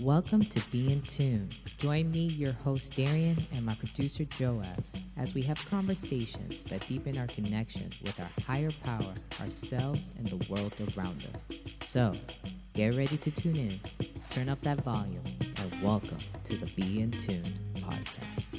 Welcome to Be in Tune. Join me, your host Darian, and my producer Joab, as we have conversations that deepen our connection with our higher power, ourselves, and the world around us. So, get ready to tune in, turn up that volume, and welcome to the Be in Tune podcast.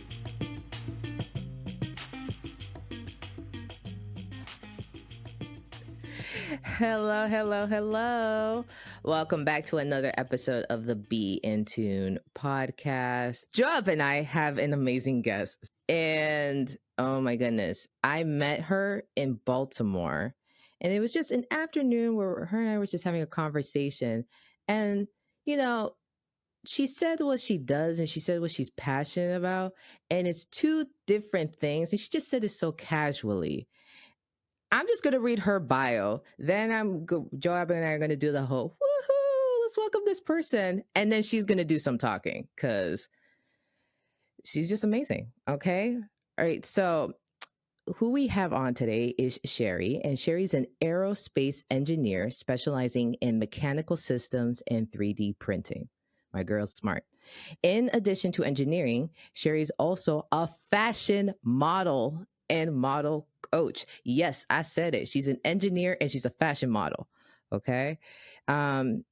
Hello. Welcome back to another episode of the Be in Tune podcast. Joab and I have an amazing guest. And oh my goodness, I met her in Baltimore. And it was just an afternoon where her and I were just having a conversation. And, she said what she does and she said what she's passionate about. And it's two different things. And she just said it so casually. I'm just going to read her bio. Then Joab and I are going to do the whole, woohoo, let's welcome this person. And then she's going to do some talking because she's just amazing. Okay. All right. So who we have on today is Sheri, and Sheri's an aerospace engineer specializing in mechanical systems and 3D printing. My girl's smart. In addition to engineering, Sheri's also a fashion model and model coach. Yes, I said it. She's an engineer and she's a fashion model. Okay. And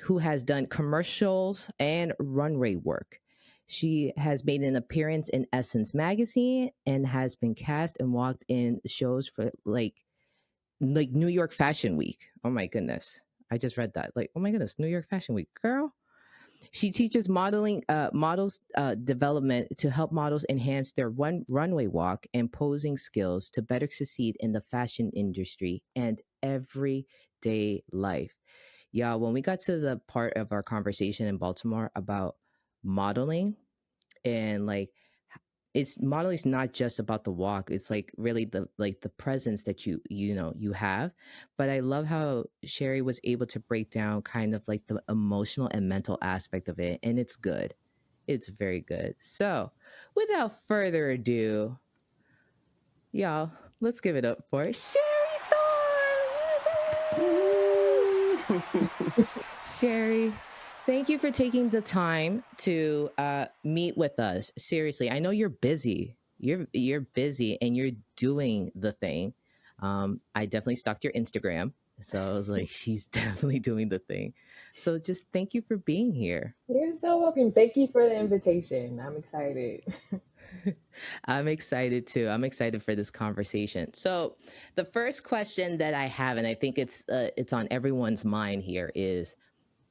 who has done commercials and runway work. She has made an appearance in Essence magazine and has been cast and walked in shows for like New York Fashion Week. Oh my goodness. I just read that. Like, oh my goodness, New York Fashion Week, girl. She teaches models development to help models enhance their runway walk and posing skills to better succeed in the fashion industry and everyday life. Yeah, when we got to the part of our conversation in Baltimore about modeling and like it's modeling is not just about the walk, it's like really the presence that you have. But I love how Sheri was able to break down kind of like the emotional and mental aspect of it, and it's good. It's very good. So without further ado, y'all, let's give it up for Sheri Thorne. Sheri, thank you for taking the time to meet with us. Seriously, I know you're busy. You're busy and you're doing the thing. I definitely stalked your Instagram, so I was like, she's definitely doing the thing. So just thank you for being here. You're so welcome. Thank you for the invitation. I'm excited. I'm excited too. I'm excited for this conversation. So the first question that I have, and I think it's on everyone's mind here, is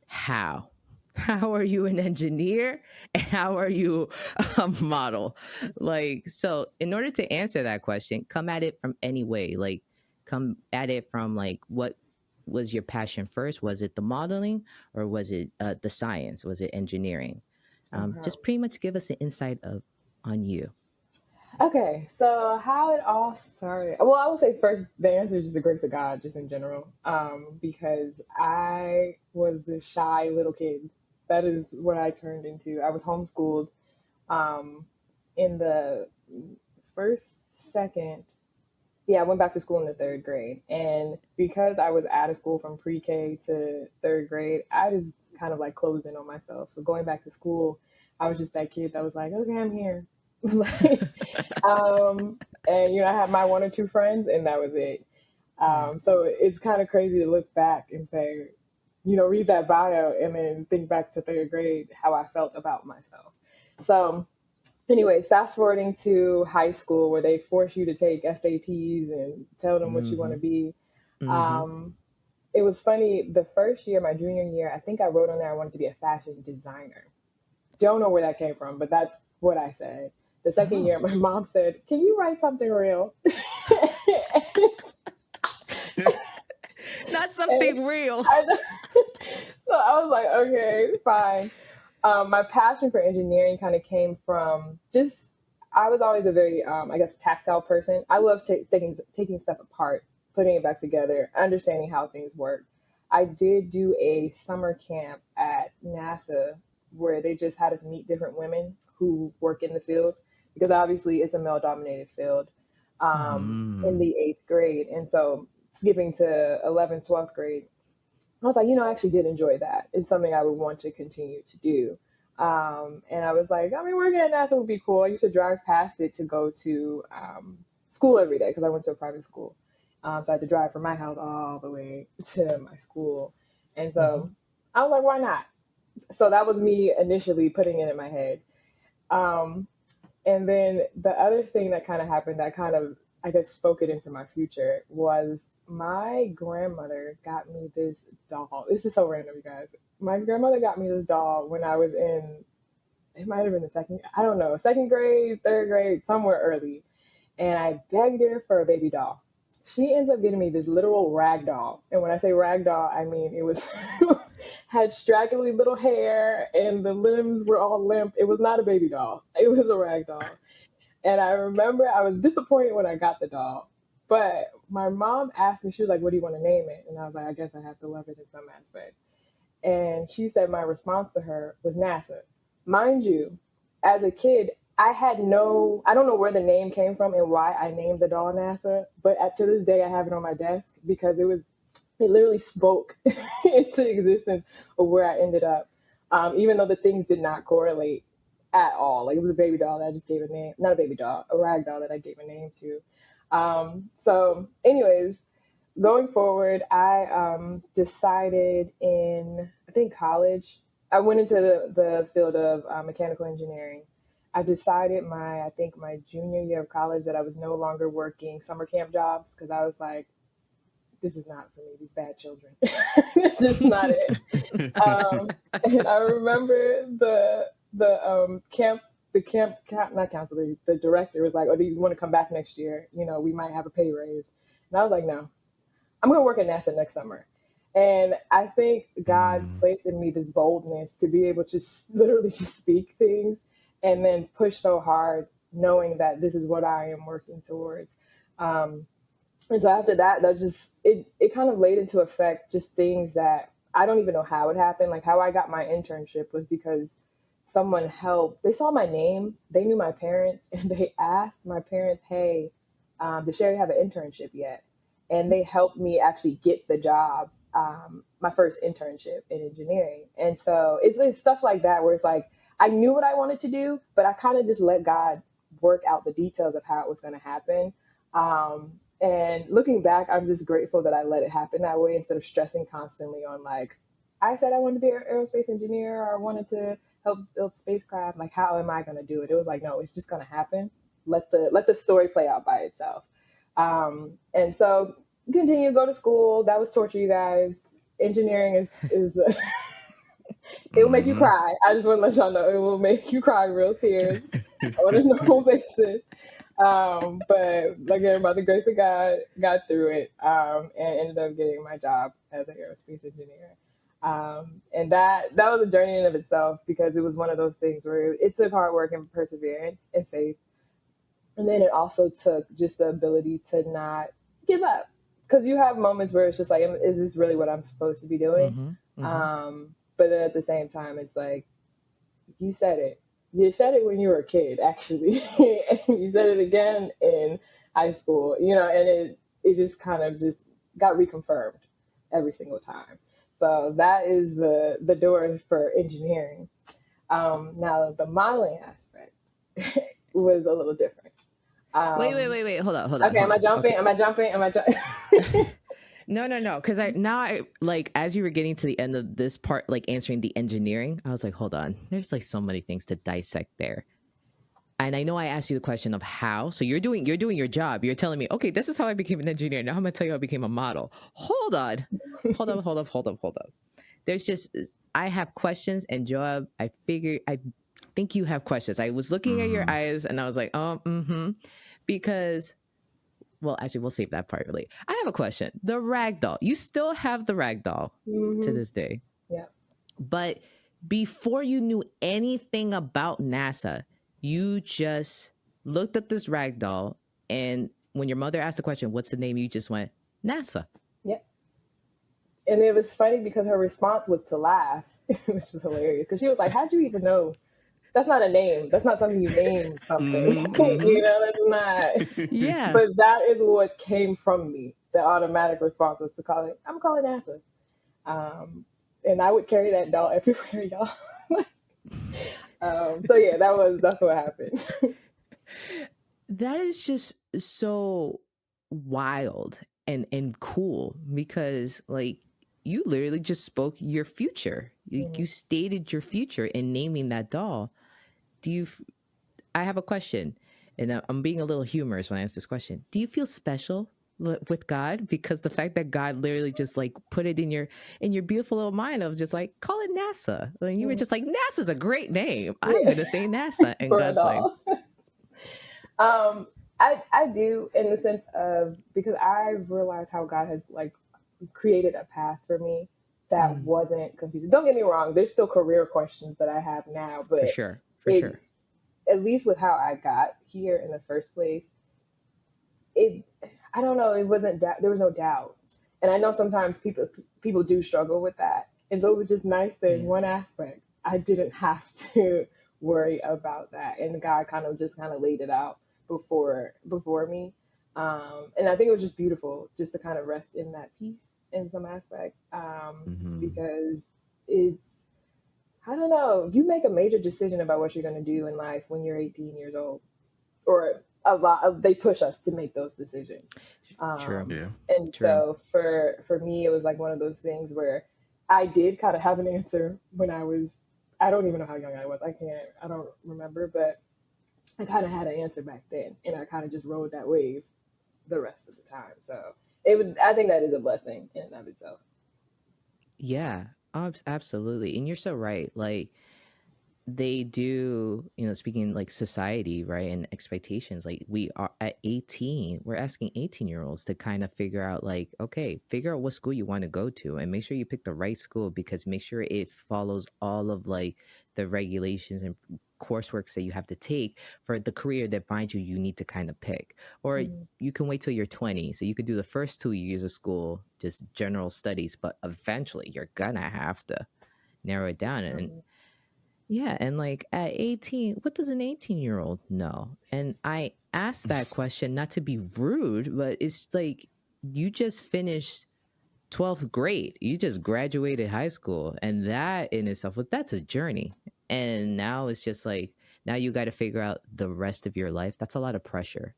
how? How are you an engineer? And how are you a model? Like, so in order to answer that question, come at it from any way. Like, come at it from like, what was your passion first? Was it the modeling or was it the science? Was it engineering? Okay. Just pretty much give us an insight on you. Okay, so how it all started. Well, I would say first the answer is just the grace of God, just in general. Because I was a shy little kid. That is what I turned into. I was homeschooled um in the first, second. Yeah, I went back to school in the third grade. And because I was out of school from pre-K to third grade, I just kind of like closed in on myself. So going back to school, I was just that kid that was like, okay, I'm here. Like, and I had my one or two friends, and that was it. Yeah. So it's kind of crazy to look back and say, read that bio and then think back to third grade how I felt about myself. So anyways, fast forwarding to high school where they force you to take SATs and tell them what you want Mm-hmm. to be. Mm-hmm. Um, it was funny. The first year, my junior year, I think I wrote on there I wanted to be a fashion designer. Don't know where that came from, but that's what I said. The second Oh. year, my mom said, "Can you write something real?" Not And something real. I, so I was like, "Okay, fine." My passion for engineering kind of came from just I was always a very I guess tactile person. I love taking stuff apart, putting it back together, understanding how things work. I did do a summer camp at NASA where they just had us meet different women who work in the field because obviously it's a male dominated field in Mm. the eighth grade. And so skipping to 11th, 12th grade, I was like, I actually did enjoy that. It's something I would want to continue to do. And I was like, I mean, working at NASA would be cool. I used to drive past it to go to school every day because I went to a private school. So I had to drive from my house all the way to my school. And Mm-hmm. so I was like, why not? So that was me initially putting it in my head. Um, and then the other thing that kind of happened that kind of, I guess, spoke it into my future was my grandmother got me this doll. This is so random, you guys. My grandmother got me this doll when I was in, it might have been the second, I don't know, second grade, third grade, somewhere early. And I begged her for a baby doll. She ends up getting me this literal rag doll. And when I say rag doll, I mean it was had straggly little hair and the limbs were all limp. It was not a baby doll. It was a rag doll. And I remember I was disappointed when I got the doll. But my mom asked me, she was like, what do you want to name it? And I was like, I guess I have to love it in some aspect. And she said my response to her was NASA. Mind you, as a kid, I don't know where the name came from and why I named the doll NASA, but to this day, I have it on my desk because it literally spoke into existence of where I ended up. Even though the things did not correlate at all. Like it was a baby doll that I just gave a name, not a baby doll, a rag doll that I gave a name to. So, anyways, going forward, I decided in, I think, college, I went into the field of mechanical engineering. I decided I think my junior year of college that I was no longer working summer camp jobs because I was like, this is not for me, these bad children. Just not it. And I remember the camp, not counselor, the director was like, oh, do you want to come back next year? We might have a pay raise. And I was like, no, I'm going to work at NASA next summer. And I think God Mm. placed in me this boldness to be able to literally just speak things and then push so hard, knowing that this is what I am working towards. Um, and so after that, it kind of laid into effect just things that I don't even know how it happened. Like how I got my internship was because someone helped. They saw my name, they knew my parents, and they asked my parents, "Hey, does Sheri have an internship yet?" And they helped me actually get the job, my first internship in engineering. And so it's stuff like that where it's like I knew what I wanted to do, but I kind of just let God work out the details of how it was going to happen. And looking back, I'm just grateful that I let it happen that way instead of stressing constantly on like, I said I wanted to be an aerospace engineer or I wanted to help build spacecraft. Like, how am I going to do it? It was like, no, it's just going to happen. Let the story play out by itself. And so continue to go to school. That was torture, you guys. Engineering is it will make you Mhm. cry. I just want to let y'all know it will make you cry real tears on a normal basis. But again, by the grace of God, got through it and ended up getting my job as an aerospace engineer. And that was a journey in of itself because it was one of those things where it took hard work and perseverance and faith. And then it also took just the ability to not give up. Because you have moments where it's just like, is this really what I'm supposed to be doing? Mm-hmm. Mm-hmm. But then at the same time, it's like, you said it. You said it when you were a kid, actually. And you said it again in high school, and it just kind of just got reconfirmed every single time. So that is the door for engineering. Now the modeling aspect was a little different. Um, Wait. Hold on. Hold on. okay, Hold am I on. jumping? Okay. Am I jumping? Am I jumping? No. Because I like as you were getting to the end of this part, like answering the engineering, I was like, hold on. There's like so many things to dissect there. And I know I asked you the question of how. So you're doing your job. You're telling me, okay, this is how I became an engineer. Now I'm gonna tell you how I became a model. Hold on. Hold up. There's just I have questions and Joab, I think you have questions. I was looking at your Mhm. eyes and I was like, because well, actually, we'll save that part really. I have a question. The rag doll. You still have the rag doll to Hmm. this day. Yeah. But before you knew anything about NASA, you just looked at this rag doll and when your mother asked the question, what's the name? You just went, NASA. Yeah. And it was funny because her response was to laugh, which was hilarious. Because she was like, "How'd you even know? That's not a name. That's not something you name something. Mhm. Mhm. That's not." Yeah. But that is what came from me. The automatic response was to call it. I'm calling NASA. And I would carry that doll everywhere, y'all. So yeah, that's what happened. That is just so wild and cool because like you literally just spoke your future. You Mhm. stated your future in naming that doll. Do you I have a question, and I'm being a little humorous when I ask this question. Do you feel special with God because the fact that God literally just like put it in your beautiful little mind of just like call it NASA, and you were Mhm. just like NASA's a great name. I'm Yeah, gonna say NASA, and for a God's like, doll. Um, I do in the sense of because I've realized how God has like created a path for me that mm, wasn't confusing. Don't get me wrong, there's still career questions that I have now, for but sure, for it sure. at least with how I got here in the first place, it I don't know, it wasn't there was no doubt. And I know sometimes people do struggle with that. And so it was just nice that in Yeah. one aspect I didn't have to worry about that. And God kind of laid it out before me. And I think it was just beautiful just to kind of rest in that peace in some aspect. Hmm. Because it's I don't know, you make a major decision about what you're gonna do in life when you're 18 years old or a lot of, they push us to make those decisions. True, Um, Yeah. and true. so for me, it was like one of those things where I did kind of have an answer when I was, I don't even know how young I was. I don't remember, but I kind of had an answer back then, and I kind of just rode that wave the rest of the time. So I think that is a blessing in and of itself. Yeah, absolutely. And you're so right. Like they do, speaking like society, right, and expectations, like we are at 18, we're asking 18-year-olds to kind of figure out like, okay, figure out what school you want to go to and make sure you pick the right school because make sure it follows all of like the regulations and coursework that you have to take for the career that mind you need to kind of pick. Or Mm-hmm. you can wait till you're 20 so you could do the first 2 years of school just general studies, but eventually you're gonna have to narrow it down. And Mm-hmm. yeah, and like at 18, what does an 18-year-old know? And I asked that question not to be rude, but it's like you just finished 12th grade. You just graduated high school. And that in itself, well, that's a journey. And now it's just like, now you got to figure out the rest of your life. That's a lot of pressure.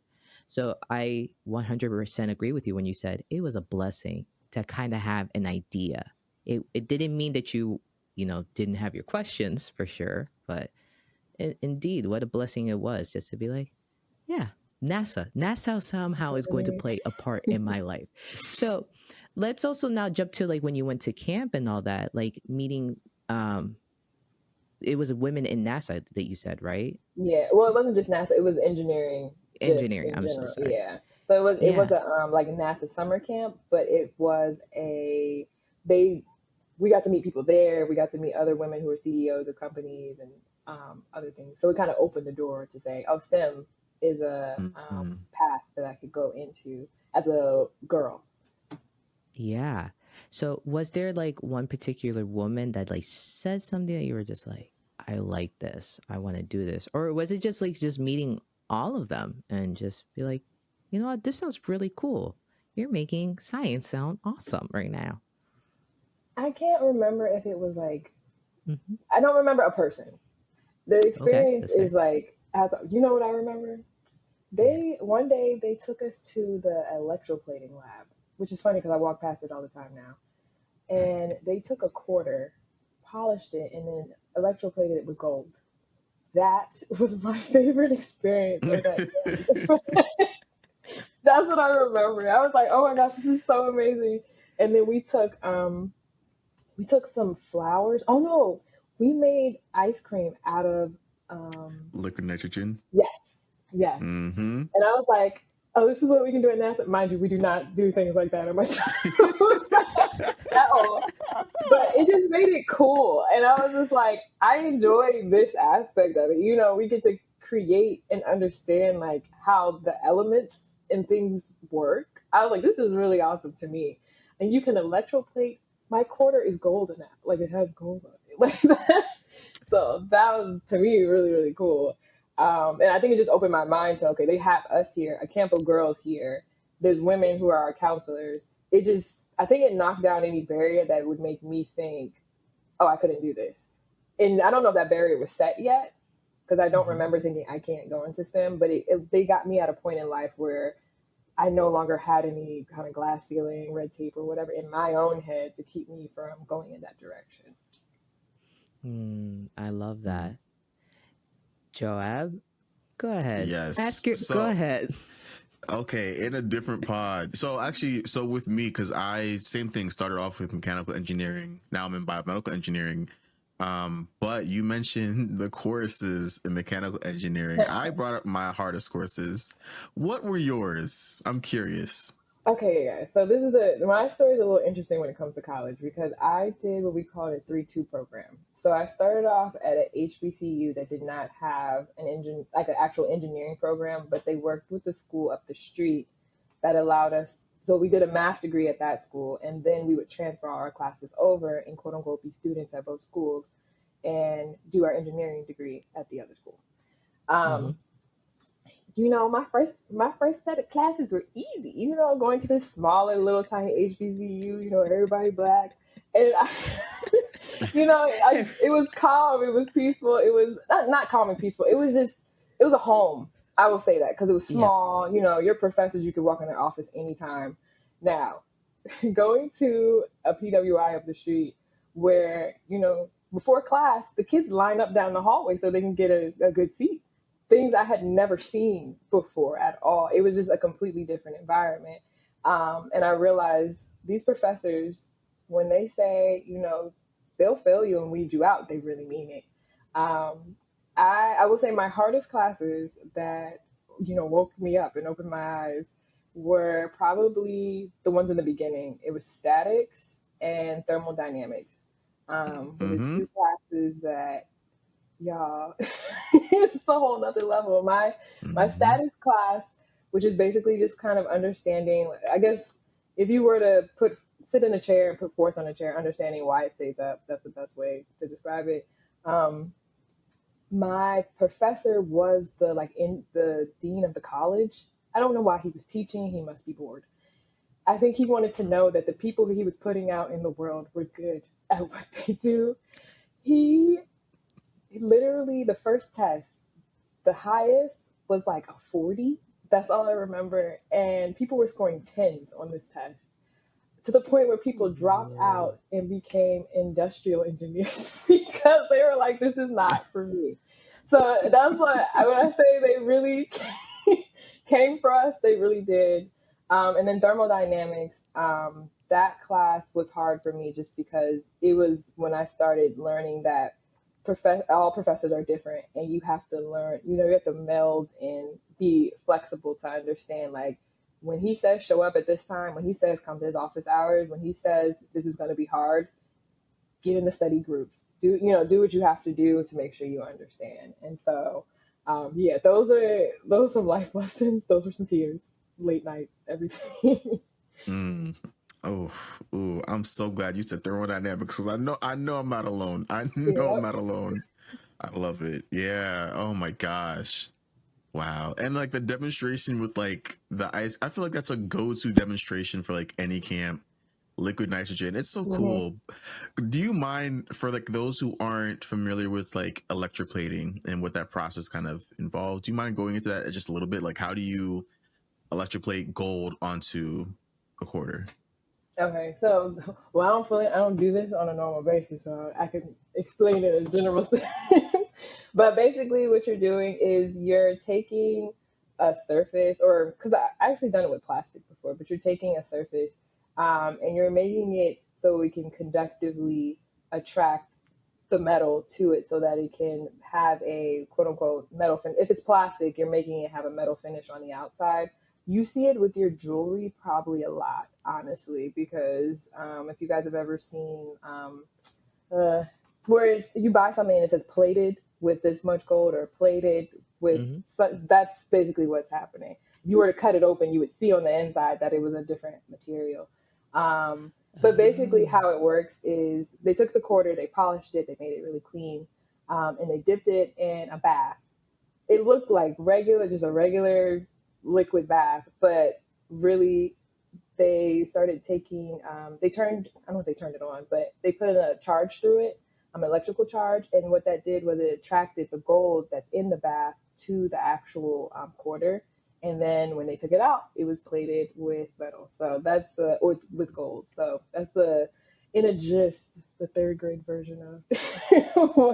So I 100% agree with you when you said it was a blessing to kind of have an idea. It didn't mean that you didn't have your questions for sure, but indeed, what a blessing it was just to be like, yeah, NASA That's somehow what is I going to mean. play a part in my life. So let's also now jump to like when you went to camp and all that, like meeting. Um, it was women in NASA that you said, right? Yeah, well, it wasn't just NASA; it was engineering, just Engineering. in I'm so general. sorry. Yeah. So it was Yeah. a like a NASA summer camp, but it was they we got to meet people there. We got to meet other women who were CEOs of companies and other things. So it kind of opened the door to say, oh, STEM is a Hmm. path that I could go into as a girl. Yeah. So was there like one particular woman that like said something that you were just like, I like this, I want to do this? Or was it just like just meeting all of them and just be like, you know what, this sounds really cool. You're making science sound awesome right now. I can't remember if it was like Hmm. I don't remember a person. The Okay, experience that's fair. is like as you know what I remember. Yeah. They one day they took us to the electroplating lab, which is funny because I walk past it all the time now. And they took a quarter, polished it, and then electroplated it with gold. That was my favorite experience of that camp. That's what I remember. I was like, oh my gosh, this is so amazing. And then we took some flowers. Oh no, we made ice cream out of Liquid nitrogen. yes, yes. Hmm. And I was like, oh, this is what we can do at NASA. Mind you, we do not do things like that in my childhood at all. But it just made it cool. And I was just like, I enjoy this aspect of it. You know, we get to create and understand like how the elements and things work. I was like, this is really awesome to me. And you can electroplate. My quarter is golden now. Like it has gold on it. Like that. So that was to me really, really cool. And I think it just opened my mind to okay, they have us here, a camp of girls here. There's women who are our counselors. It just I think it knocked down any barrier that would make me think, oh, I couldn't do this. And I don't know if that barrier was set yet, because I don't remember thinking I can't go into STEM, but they got me at a point in life where I no longer had any kind of glass ceiling, red tape, or whatever in my own head to keep me from going in that direction. I love that. Joab, go ahead. Yes. Go ahead. Okay, in a different pod. So actually, so with me, because I same thing, started off with mechanical engineering. Now I'm in biomedical engineering. But you mentioned the courses in mechanical engineering. I brought up my hardest courses. What were yours? I'm curious. Okay, guys. So my story is a little interesting when it comes to college because I did what we called a 3-2 program. So I started off at an HBCU that did not have an actual engineering program, but they worked with the school up the street that allowed us. So we did a math degree at that school, and then we would transfer all our classes over and quote unquote be students at both schools and do our engineering degree at the other school. Um, my first set of classes were easy. Going to this smaller little tiny HBCU, everybody black, and it was calm, it was peaceful, it was not calm and peaceful. It was a home. I will say that because it was small. Your professors, you could walk in their office anytime. Now, going to a PWI up the street where before class the kids line up down the hallway so they can get a good seat, things I had never seen before at all. It was just a completely different environment. And I realized these professors, when they say, they'll fail you and weed you out, they really mean it. I will say my hardest classes that, woke me up and opened my eyes were probably the ones in the beginning. It was statics and thermodynamics. Were the two classes that y'all it's a whole nother level. My status class, which is basically just kind of understanding, I guess if you were to sit in a chair and put force on a chair, understanding why it stays up, that's the best way to describe it. My professor was the dean of the college. I don't know why he was teaching. He must be bored. I think he wanted to know that the people who he was putting out in the world were good at what they do. He literally, the first test, the highest was like a 40. That's all I remember. And people were scoring 10s on this test to the point where people dropped out and became industrial engineers because they were like, this is not for me. So that's what, when I say they really came for us, they really did. And then thermodynamics, that class was hard for me just because it was when I started learning that all professors are different and you have to learn, you have to meld and be flexible to understand, like, when he says show up at this time, when he says come to his office hours, when he says this is going to be hard, get in the study groups, do what you have to do to make sure you understand. And so those are some life lessons. Those are some tears, late nights, everything. Oh, ooh, I'm so glad you said thermodynamics because I know I'm not alone. I know Yep. I'm not alone. I love it. Yeah. Oh my gosh. Wow. And like the demonstration with like the ice, I feel like that's a go-to demonstration for like any camp. Liquid nitrogen. It's so cool. Do you mind, for like those who aren't familiar with like electroplating and what that process kind of involves, do you mind going into that just a little bit? Like, how do you electroplate gold onto a quarter? Okay, so I don't do this on a normal basis, so I can explain it in general sense. But basically, what you're doing is you're taking a surface, or because I actually done it with plastic before, but you're taking a surface, and you're making it so it can conductively attract the metal to it, so that it can have a quote unquote metal finish. If it's plastic, you're making it have a metal finish on the outside. You see it with your jewelry probably a lot, honestly, because if you guys have ever seen where you buy something and it says plated with this much gold or plated with, that's basically what's happening. If you were to cut it open, you would see on the inside that it was a different material. But basically, how it works is they took the quarter, they polished it, they made it really clean, and they dipped it in a bath. It looked like just a regular liquid bath, but really they started taking, they turned, I don't want to say turned it on, but they put a charge through it, electrical charge. And what that did was it attracted the gold that's in the bath to the actual quarter. And then when they took it out, it was plated with metal. So that's with gold. So that's in a gist, the third grade version of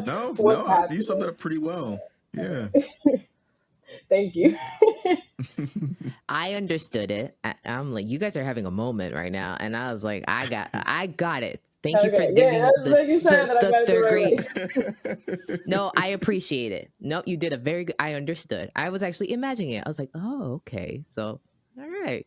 No, what's you summed it happening. up pretty well. Yeah. Thank you. I understood it. I'm like, you guys are having a moment right now, and I was like, I got it. Thank you for Okay, yeah, giving that's making sure that I the got it the third right grade. way. No, I appreciate it. No, you did a very good. I understood. I was actually imagining it. I was like, oh, okay. So, all right.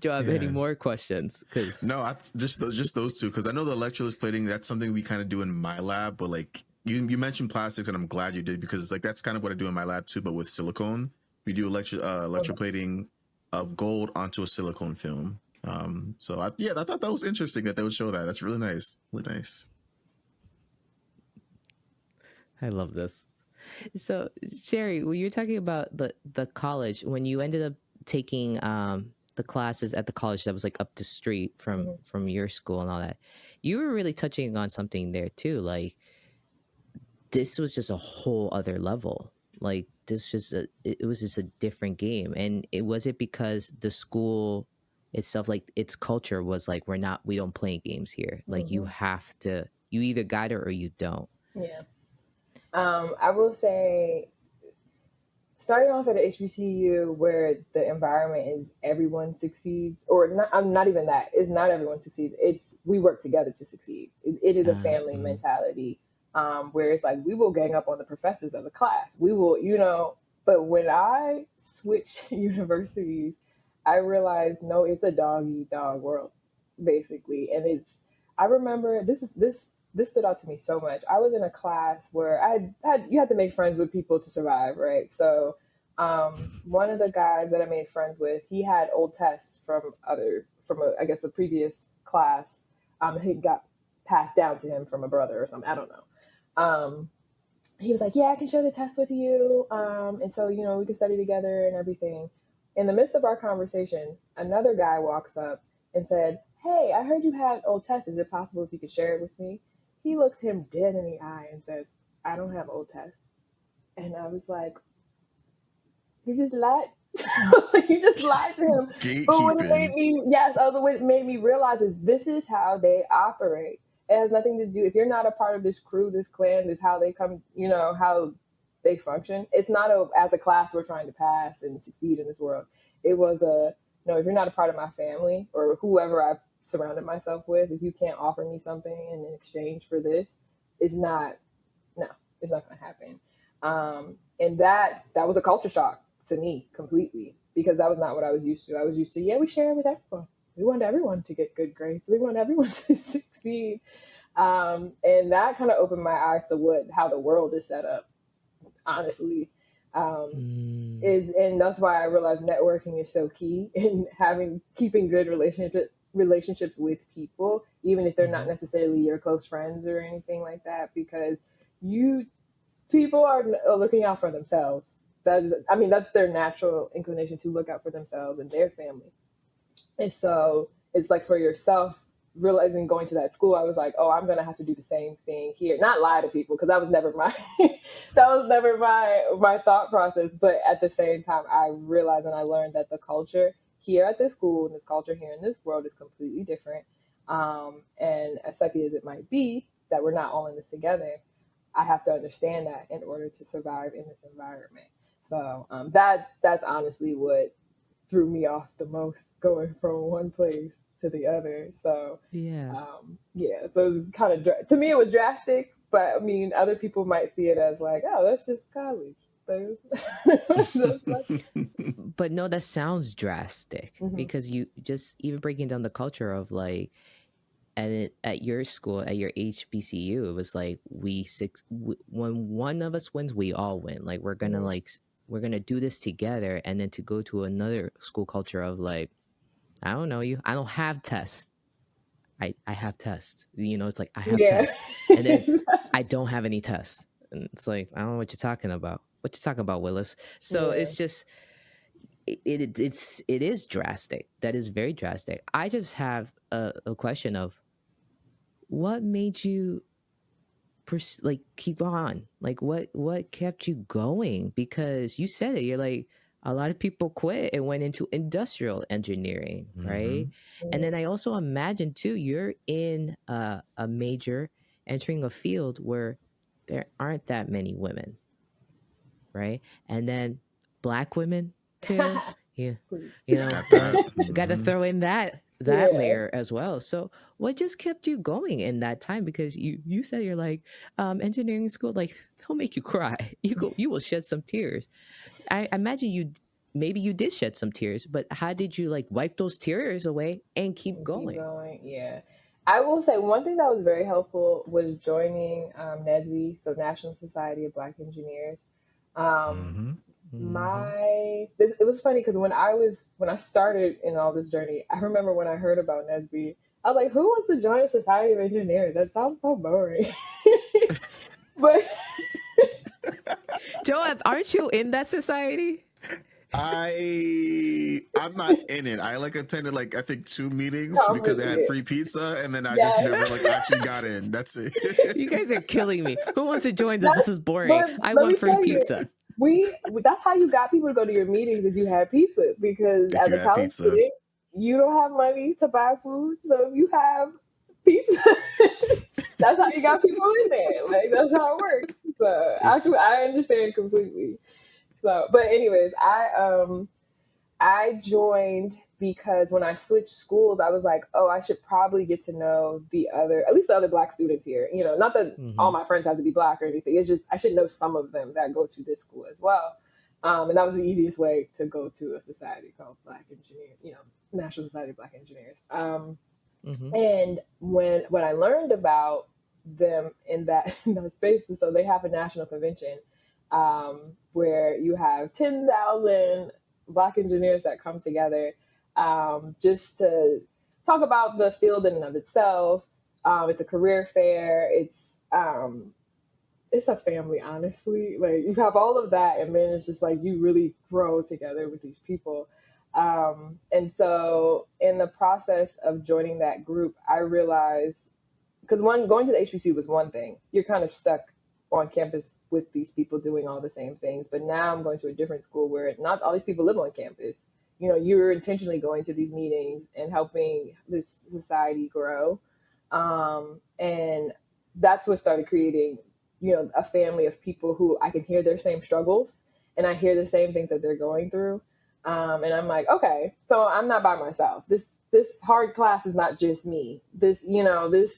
Do I have any Yeah. more questions? Because No, just those two, because I know the electrolysis plating, that's something we kind of do in my lab, but like you mentioned plastics, and I'm glad you did, because like that's kind of what I do in my lab too, but with silicone. We do electroplating of gold onto a silicone film. So I thought that was interesting that they would show that. That's really nice. Really nice. I love this. So, Sheri, when you're talking about the college, when you ended up taking the classes at the college that was like up the street from your school and all that, you were really touching on something there too. Like this was just a whole other level. Like this it was just a different game. And it was it because the school itself, like its culture was like, we don't play games here. Like you have to, you either got it or you don't. Yeah. I will say, starting off at a HBCU where the environment is everyone succeeds, or not, I'm not even that. It's not everyone succeeds. It's we work together to succeed. It is a family mentality, where it's like we will gang up on the professors of the class. We will, But when I switched universities, I realized no, it's a dog eat dog world, basically, and it's. I remember this stood out to me so much. I was in a class where you had to make friends with people to survive, right? So one of the guys that I made friends with, he had old tests I guess a previous class. He got passed down to him from a brother or something. I don't know. He was like, "Yeah, I can share the test with you." And so we can study together and everything. In the midst of our conversation, another guy walks up and said, "Hey, I heard you had old tests. Is it possible if you could share it with me?" He looks him dead in the eye and says, "I don't have old tests." And I was like, "You just lied." You just lied to him. But what it made Gatekeeping. me, yes, what it made me realize is this is how they operate. It has nothing to do, if you're not a part of this crew, this clan, this how they come, how they function. It's not as a class we're trying to pass and succeed in this world. It was no, if you're not a part of my family or whoever I've surrounded myself with, if you can't offer me something in exchange for this, it's not, no, it's not going to happen. And that was a culture shock to me completely, because that was not what I was used to. I was used to, yeah, we share it with everyone. We want everyone to get good grades. We want everyone to succeed. And that kind of opened my eyes to how the world is set up, honestly. And that's why I realized networking is so key in keeping good relationships with people, even if they're not necessarily your close friends or anything like that, because people are looking out for themselves. That's their natural inclination, to look out for themselves and their family. And so it's like, for yourself, realizing going to that school, I was like, oh, I'm gonna have to do the same thing here. Not lie to people, because that was never my that was never my thought process. But at the same time, I realized and I learned that the culture here at this school and this culture here in this world is completely different. And as sucky as it might be that we're not all in this together, I have to understand that in order to survive in this environment. So that's honestly what threw me off the most, going from one place to the other. So Yeah. so it was kind of, to me it was drastic, but I mean other people might see it as like, oh, that's just college. But no, that sounds drastic Mm-hmm. because you just even breaking down the culture of like at your school, at your HBCU, it was like when one of us wins, we all win. Like we're gonna do this together, and then to go to another school culture of like, I don't know you, I don't have tests. I have tests. It's like I have Yeah. tests, and then I don't have any tests, and it's like I don't know what you're talking about. What you talking about, Willis? So Yeah. it's just it is drastic. That is very drastic. I just have a question of what made you like keep on, like what kept you going, because you said it, you're like, a lot of people quit and went into industrial engineering, right? And then I also imagine too, you're in a major, entering a field where there aren't that many women, right? And then black women too. Yeah, Please. you know, Got that. got to throw in that Yeah. layer as well. So what just kept you going in that time? Because you said you're like, engineering school, like they'll make you cry. You will shed some tears. I imagine you, maybe you did shed some tears, but how did you like wipe those tears away and keep And keep going? going. Yeah. I will say one thing that was very helpful was joining NSBE, so National Society of Black Engineers. Um, Mm-hmm. Mm-hmm. it was funny because when I started in all this journey, I remember when I heard about NSBE, I was like, who wants to join a Society of Engineers? That sounds so boring. But Joab, aren't you in that society? I'm not in it. I like attended like I think 2 meetings because they had yeah, free pizza, and then I just yes. never like actually got in. That's it. You guys are killing me. Who wants to join this? That's, This is boring. but I let want me free tell you, pizza. that's how you got people to go to your meetings if you had pizza. Because If as you a had college pizza, student, you don't have money to buy food. So if you have pizza, that's how you got people in there. Like that's how it works. So It's I understand completely. So, but anyways, I joined because when I switched schools, I was like, oh, I should probably get to know at least the other black students here. You know, not that all mm-hmm. my friends have to be black or anything. It's just I should know some of them that go to this school as well. And that was the easiest way to go to a society called Black Engineers, National Society of Black Engineers. Mm-hmm. And when I learned about them in that in those spaces, so they have a national convention where you have 10,000 Black engineers that come together just to talk about the field in and of itself. It's a career fair. It's a family, honestly. Like you have all of that, and then it's just like you really grow together with these people. And so, in the process of joining that group, I realized because one going to the HBC was one thing. You're kind of stuck on campus with these people doing all the same things. But now I'm going to a different school where not all these people live on campus. You know, you're intentionally going to these meetings and helping this society grow. And that's what started creating, a family of people who I can hear their same struggles and I hear the same things that they're going through. And I'm like, okay, so I'm not by myself. This hard class is not just me. This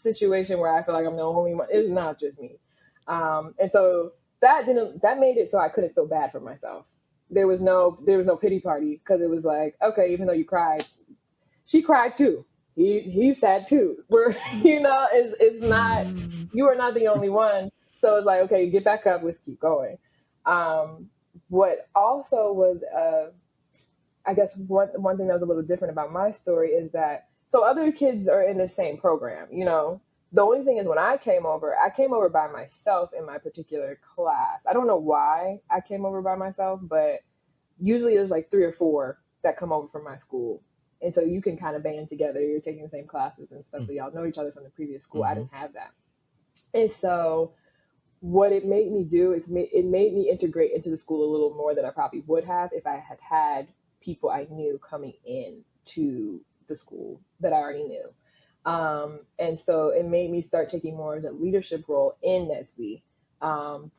situation where I feel like I'm the only one is not just me. And so that made it so I couldn't feel bad for myself. There was no pity party because it was like, okay, even though you cried, she cried too. He's sad too. It's not, you are not the only one. So it's like, okay, get back up, let's keep going. What also was I guess one thing that was a little different about my story is that so other kids are in the same program, The only thing is when I came over by myself in my particular class. I don't know why I came over by myself, but usually there's like 3 or 4 that come over from my school. And so you can kind of band together. You're taking the same classes and stuff. So y'all know each other from the previous school. I Mm-hmm. didn't have that. And so what it made me do is it made me integrate into the school a little more than I probably would have if I had had people I knew coming in to the school that I already knew. And so it made me start taking more of a leadership role in NSBE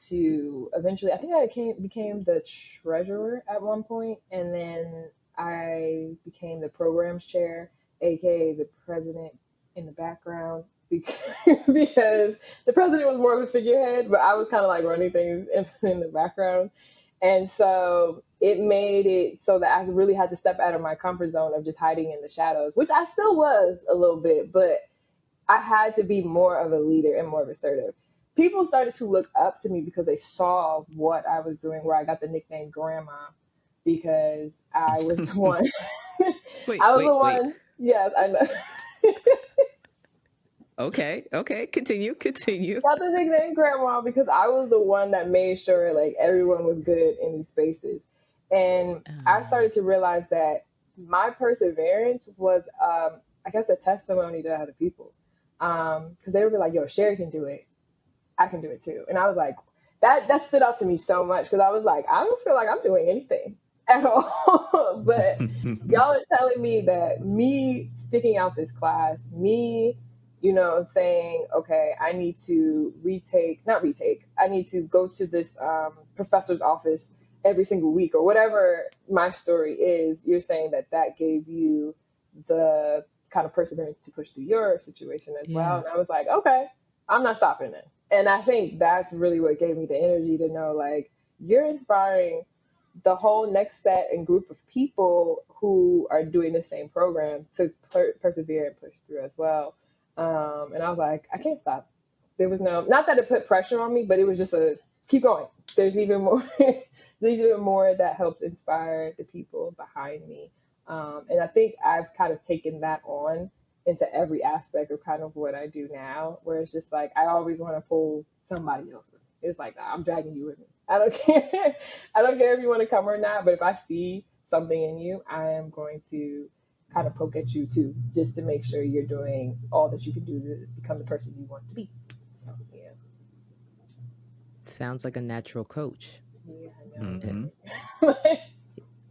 to eventually, I think became the treasurer at one point, and then I became the programs chair, aka the president in the background, because, because the president was more of a figurehead, but I was kind of like running things in the background. And so it made it so that I really had to step out of my comfort zone of just hiding in the shadows, which I still was a little bit, but I had to be more of a leader and more assertive. People started to look up to me because they saw what I was doing, where I got the nickname Grandma because I was the one. Wait, I was the wait, wait. one. Yes, I know. Okay. Continue. Got the nickname Grandma because I was the one that made sure like everyone was good in these spaces. And I Um, started to realize that my perseverance was, I guess, a testimony to other people. Because they would be like, yo, Sheri can do it. I can do it too. And I was like, that stood out to me so much because I was like, I don't feel like I'm doing anything at all. But y'all are telling me that me sticking out this class, me, saying, okay, I need to not retake, I need to go to this professor's office every single week or whatever my story is. You're saying that gave you the kind of perseverance to push through your situation as well. yeah. And I was like, okay, I'm not stopping it. And I think that's really what gave me the energy to know, like, you're inspiring the whole next set and group of people who are doing the same program to persevere and push through as well. And I was like, I can't stop. There was not that it put pressure on me, but it was just a keep going. There's even more. There's even more that helps inspire the people behind me. And I think I've kind of taken that on into every aspect of kind of what I do now, where it's just like I always want to pull somebody else with me. It's like, nah, I'm dragging you with me. I don't care. I don't care if you want to come or not, but if I see something in you, I am going to kind of poke at you too, just to make sure you're doing all that you can do to become the person you want to be. So yeah, Sounds like a natural coach. yeah, I Uh, Hmm. know.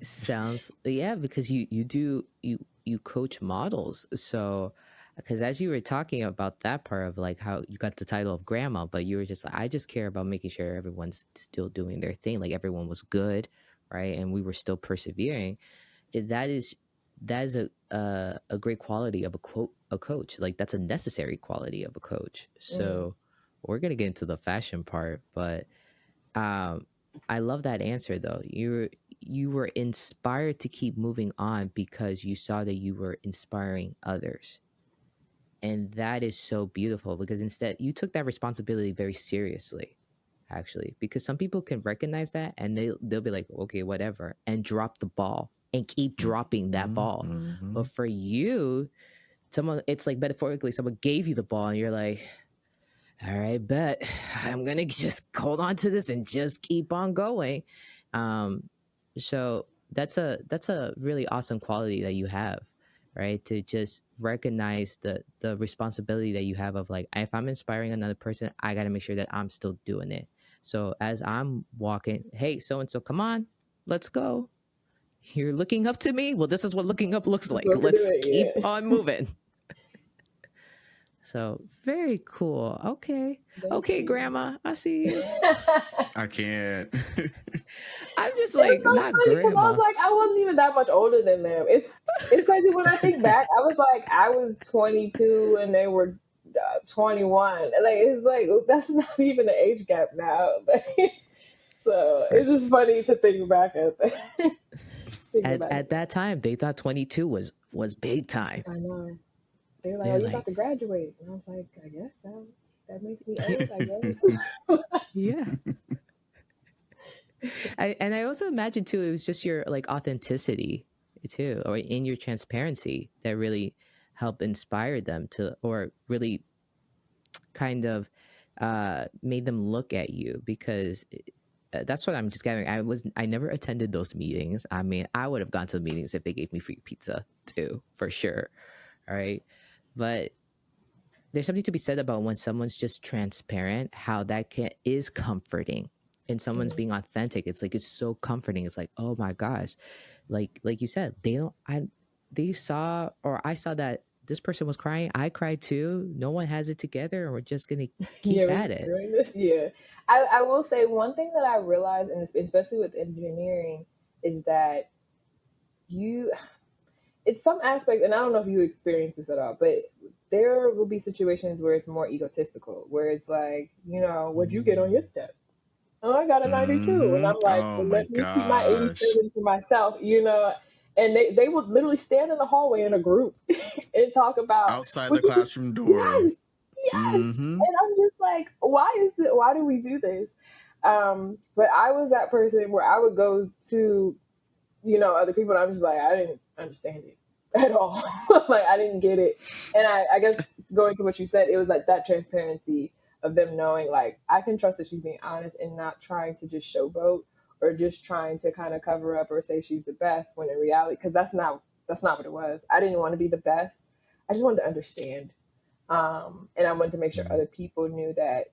Sounds, yeah, because you coach models. So because as you were talking about that part of like how you got the title of grandma, but you were just like, I just care about making sure everyone's still doing their thing, like everyone was good, right? And we were still persevering. That is a great quality of a coach. Like that's a necessary quality of a coach. Mm, So we're gonna get into the fashion part, but um, I love that answer though. You were inspired to keep moving on because you saw that you were inspiring others. And that is so beautiful because instead you took that responsibility very seriously, actually. Because some people can recognize that and they'll be like, okay, whatever, and drop the ball and keep dropping that Hmm. ball. Hmm. But for you, someone, it's like metaphorically, someone gave you the ball and you're like, all right, bet I'm gonna just hold on to this and just keep on going. Um, so that's a really awesome quality that you have, right? To just recognize the responsibility that you have of like, if I'm inspiring another person, I got to make sure that I'm still doing it. So as I'm walking, hey, so and so, come on, let's go. You're looking up to me. Well, this is what looking up looks that's like. what we're Let's doing. keep Yeah. on moving. So very cool. Okay. Thank Okay, you. grandma. I see you. I can't. I'm just It was like so not funny because I was grandma. like, I wasn't even that much older than them. It's crazy when I think back. I was like, I was 22 and they were 21. Like it's like that's not even an age gap now. So For it's just funny to think back at that. Thinking back at at that that. time, they thought 22 was big time. I know. They're like, "Oh, They're you're about like, to graduate," and I was like, "I guess so. That makes me old, I guess." yeah. And I also imagine too, it was just your like authenticity too, or in your transparency that really helped inspire them to, or really kind of made them look at you because that's what I'm just gathering. I never attended those meetings. I mean, I would have gone to the meetings if they gave me free pizza too, for sure. All right, but there's something to be said about when someone's just transparent, how that is comforting. And someone's Mm. being authentic. It's like it's so comforting. It's like, oh my gosh, like you said, they don't. They saw, or I saw that this person was crying. I cried too. No one has it together, and we're just gonna Yeah, keep we're at just it. doing this. Yeah, I will say one thing that I realized, and especially with engineering, is that you it's some aspect, and I don't know if you experience this at all, but there will be situations where it's more egotistical, where it's like, what'd you get on your test? Oh, I got a 92. And Hmm. I'm like, Oh well, my let me keep my gosh. 87 for myself. And they would literally stand in the hallway in a group and talk about, Outside would the you get, classroom door. yes, yes. Hmm. And I'm just like, why do we do this? But I was that person where I would go to, other people and I'm just like, I didn't understand it at all. Like, I didn't get it. And I guess going to what you said, it was like that transparency of them knowing, like, I can trust that she's being honest and not trying to just showboat or just trying to kind of cover up or say she's the best when in reality, because that's not what it was. I didn't want to be the best. I just wanted to understand. And I wanted to make sure Mhm. other people knew that,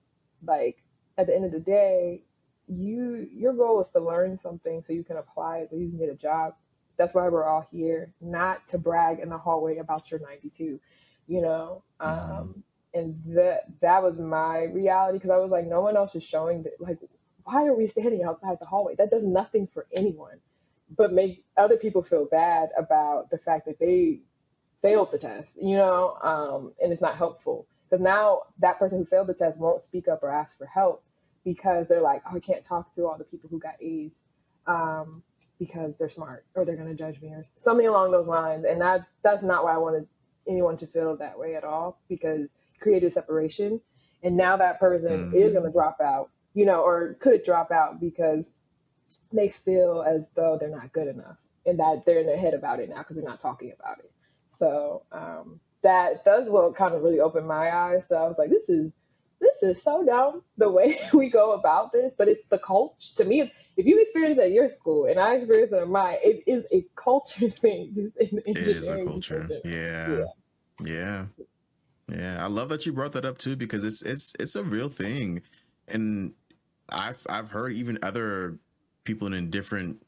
like, at the end of the day, your goal is to learn something so you can apply it so you can get a job. That's why we're all here, not to brag in the hallway about your 92, you know. Mhm. And that was my reality, because I was like, no one else is showing that. Like, why are we standing outside the hallway? That does nothing for anyone, but make other people feel bad about the fact that they failed the test, and it's not helpful, because now that person who failed the test won't speak up or ask for help, because they're like, oh, I can't talk to all the people who got A's, because they're smart or they're going to judge me or something along those lines. And that's not why I wanted anyone to feel that way at all, because it created separation. And now that person is going to Mhm. drop out, or could drop out because they feel as though they're not good enough, and that they're in their head about it now because they're not talking about it. So that does what kind of really opened my eyes. So I was like, this is so dumb the way we go about this, but it's the culture. To me, if you experience it at your school and I experience it at mine, it is a culture thing just in It is a engineering in culture. general. Yeah. Yeah, Yeah. Yeah. I love that you brought that up too, because it's a real thing. And I've heard even other people in different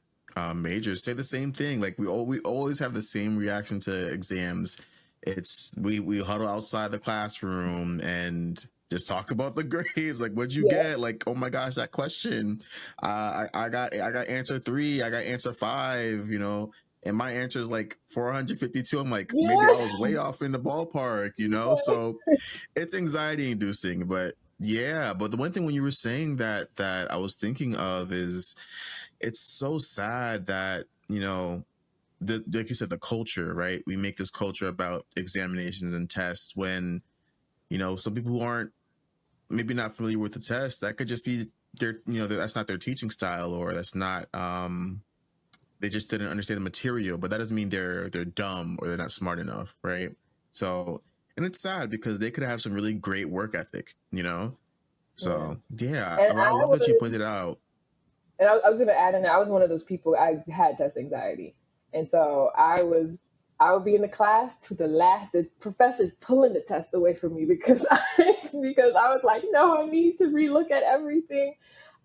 majors say the same thing. Like we always have the same reaction to exams. It's we huddle outside the classroom and just talk about the grades. Like, what'd you yeah, get? Like, oh my gosh, that question. I got answer 3. I got answer 5. And my answer is like 452. I'm like, maybe yeah. I was way off in the ballpark. So it's anxiety inducing. But yeah, but the one thing when you were saying that I was thinking of is it's so sad that like you said, the culture, right? We make this culture about examinations and tests when some people who aren't maybe not familiar with the test, that could just be their that's not their teaching style, or that's not they just didn't understand the material. But that doesn't mean they're dumb or they're not smart enough, right? So, and it's sad because they could have some really great work ethic. Yeah. So yeah, And I I love that you was pointed out. And I was going to add in there, I was one of those people. I had test anxiety, and so I would be in the class to the professor's pulling the test away from me because I was like, no, I need to relook at everything.